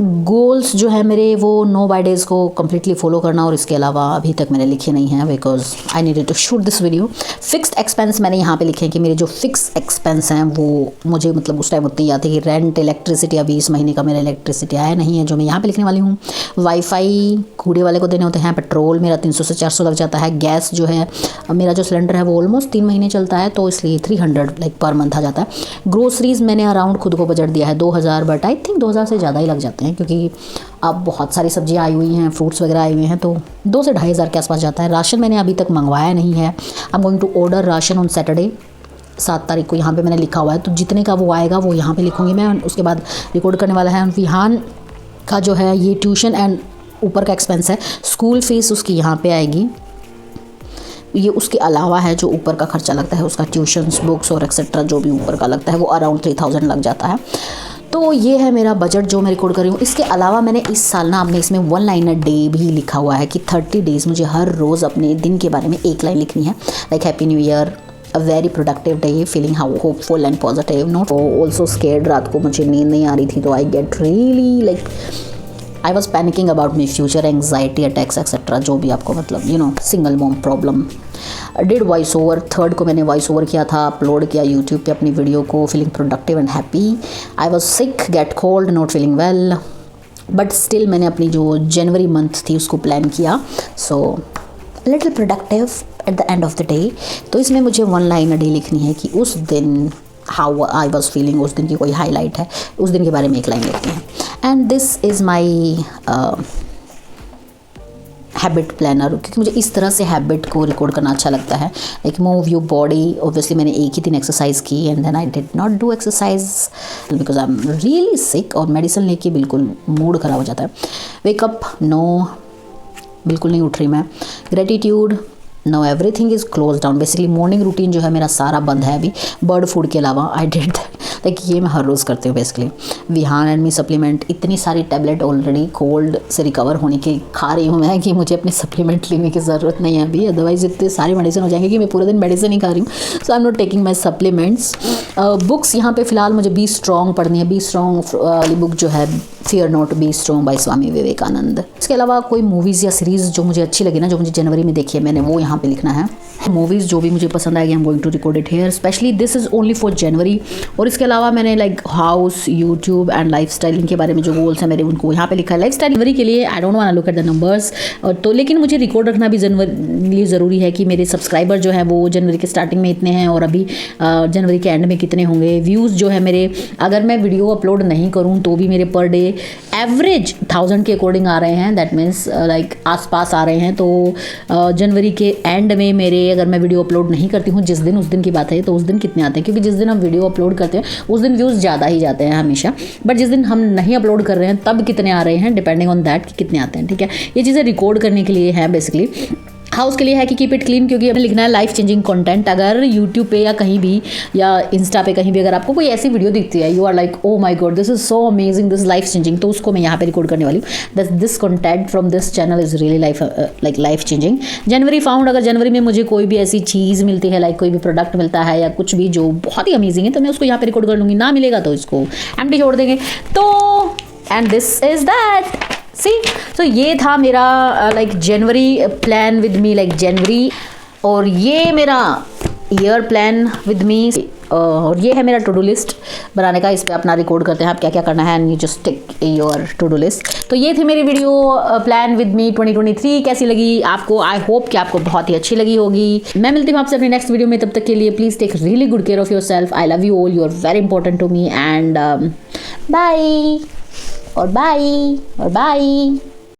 गोल्स जो है मेरे वो नो बाय डेज़ को कम्प्लीटली फॉलो करना, और इसके अलावा अभी तक मैंने लिखे नहीं हैं because I needed to shoot this video. Fixed expense मैंने यहाँ पे लिखे हैं कि मेरे जो फिक्स एक्सपेंस हैं वो मुझे मतलब उस टाइम उतनी याद है कि रेंट, इलेक्ट्रिसिटी, अभी इस महीने का मेरा इलेक्ट्रिसिटी आया नहीं है जो मैं यहाँ पे लिखने वाली हूँ। वाईफाई कूड़े वाले को देने होते हैं, पेट्रोल मेरा 300 से 400 लग जाता है, गैस जो है मेरा जो सिलेंडर है वो ऑलमोस्ट 3 महीने चलता है, तो इसलिए 300 लाइक पर मंथ आ जाता है। ग्रोसरीज़ मैंने अराउंड खुद को बजट दिया है 2000, बट आई थिंक 2000 से ज़्यादा ही लग जाते हैं क्योंकि अब बहुत सारी सब्जियां आई हुई हैं, फ्रूट्स वगैरह आए हुए हैं, तो 2 से 2500 के आसपास जाता है। राशन मैंने अभी तक मंगवाया नहीं है, I am going to order ration on Saturday, 7 तारीख को यहाँ पे मैंने लिखा हुआ है, तो जितने का वो आएगा वो यहाँ पे लिखूँगी मैं। उसके बाद रिकॉर्ड करने वाला है विहान का जो है ये ट्यूशन एंड ऊपर का एक्सपेंस है, स्कूल फीस उसकी यहाँ पे आएगी। ये उसके अलावा है जो ऊपर का खर्चा लगता है उसका, ट्यूशन्स, बुक्स और एक्सेट्रा जो भी ऊपर का लगता है वो अराउंड 3000 लग जाता है। तो ये है मेरा बजट जो मैं रिकॉर्ड कर रही हूँ। इसके अलावा मैंने इस साल ना अपने इसमें 1 लाइनर डे भी लिखा हुआ है कि 30 डेज़ मुझे हर रोज़ अपने दिन के बारे में 1 लाइन लिखनी है, like happy new year, a very productive day, feeling how hopeful and positive, not also scared. रात को मुझे नींद नहीं आ रही थी तो आई get really like I was panicking about my future, anxiety attacks etcetera, जो भी आपको मतलब single mom problem. Did voice over, 3rd को मैंने वॉइस ओवर किया था, अपलोड किया यूट्यूब पे अपनी वीडियो को, feeling productive and happy. I was sick, gate cold, not feeling well, but still मैंने अपनी जो जनवरी मंथ थी उसको प्लान किया, so little productive at the end of the day. तो इसमें मुझे 1 लाइन अ डे लिखनी है कि उस दिन हाउ आई वॉज फीलिंग, उस दिन की कोई हाईलाइट है, उस दिन के बारे में 1 लाइन लिखते हैं। And this is my habit planner, क्योंकि मुझे इस तरह से हैबिट को रिकॉर्ड करना अच्छा लगता है, like move your body. Obviously मैंने एक ही दिन एक्सरसाइज की and then I did not do exercise because I am really sick, और मेडिसिन लेके बिल्कुल मूड ख़राब हो जाता है। वेकअप, नो, बिल्कुल नहीं उठ रही मैं। Gratitude, no, everything is close down. Basically morning routine जो है मेरा सारा बंद है अभी, बर्ड फूड के अलावा। आई डिड लाइक ये मैं हर रोज़ करती हूँ basically. Vihan and me supplement, इतनी सारी टैबलेट ऑलरेडी कोल्ड से रिकवर होने की खा रही हूँ मैं कि मुझे अपने सप्लीमेंट लेने की ज़रूरत नहीं है अभी, अदरवाइज़ इतने सारे मेडिसिन हो जाएंगे कि मैं पूरे दिन मेडिसिन ही खा रही हूँ। So I am not taking my supplements. Books यहाँ पे फ़िलहाल मुझे बी स्ट्रॉन्ग पढ़नी है, बी स्ट्रॉन्ग वाली बुक जो है, fear not be strong by Swami Vivekananda. इसके अलावा कोई मूवीज़ या सीरीज़ जो मुझे अच्छी लगी ना, जो मुझे जनवरी में देखी है मैंने, वो यहाँ पे लिखना है। मूवीज़ जो भी मुझे पसंद आएगी I am going to record it here, specially this is only for January. और इसके अलावा मैंने like house, YouTube and life styling के बारे में जो गोल्स हैं मेरे, उनको यहाँ पे लिखा है। लाइफ स्टाइल जनवरी के लिए I don't want to look at the numbers, तो लेकिन मुझे रिकॉर्ड रखना भी जनवरी लिए ज़रूरी है कि मेरे सब्सक्राइबर जो है वो जनवरी के स्टार्टिंग में इतने हैं और अभी जनवरी के एंड में कितने होंगे। व्यूज़ जो है मेरे, अगर मैं वीडियो अपलोड नहीं करूँ तो भी मेरे पर डे एवरेज 1000 के अकॉर्डिंग आ रहे हैं, दैट मीन्स लाइक आसपास आ रहे हैं। तो जनवरी के एंड में मेरे, अगर मैं वीडियो अपलोड नहीं करती हूँ जिस दिन, उस दिन की बात है, तो उस दिन कितने आते हैं, क्योंकि जिस दिन हम वीडियो अपलोड करते हैं उस दिन व्यूज़ ज़्यादा ही जाते हैं हमेशा, बट जिस दिन हम नहीं अपलोड कर रहे हैं तब कितने आ रहे हैं, डिपेंडिंग ऑन दैट कि कितने आते हैं। ठीक है, ये चीज़ें रिकॉर्ड करने के लिए है बेसिकली। हाउस के लिए है कि कीप इट क्लीन, क्योंकि हमें लिखना है लाइफ चेंजिंग कंटेंट। अगर यूट्यूब पे या कहीं भी या इंस्टा पे कहीं भी अगर आपको कोई ऐसी वीडियो दिखती है, you are like oh my god this is so amazing, this life changing, तो उसको मैं यहाँ पे रिकॉर्ड करने वाली हूँ। This content from this channel is really life changing. January found, अगर जनवरी में मुझे कोई भी ऐसी चीज़ मिलती है, लाइक कोई भी प्रोडक्ट मिलता है या कुछ भी जो बहुत ही अमेजिंग है, तो मैं उसको यहाँ पे रिकॉर्ड कर लूँगी। ना मिलेगा तो इसको एम्प्टी छोड़ देंगे। तो and this is that see. तो ये था मेरा like January plan with me, like January, और ये मेरा ईयर प्लान विद मी, और ये है मेरा टू डू लिस्ट बनाने का। इस पे अपना रिकॉर्ड करते हैं आप क्या क्या करना है, and you just tick your to do list. तो ये थी मेरी वीडियो प्लान विद मी 2023। कैसी लगी आपको? आई होप कि आपको बहुत ही अच्छी लगी होगी। मैं मिलती हूँ आपसे अपनी नेक्स्ट वीडियो में, तब तक के लिए please take really good care of yourself. I love you all, you are very important to me, and bye और बाय और बाय।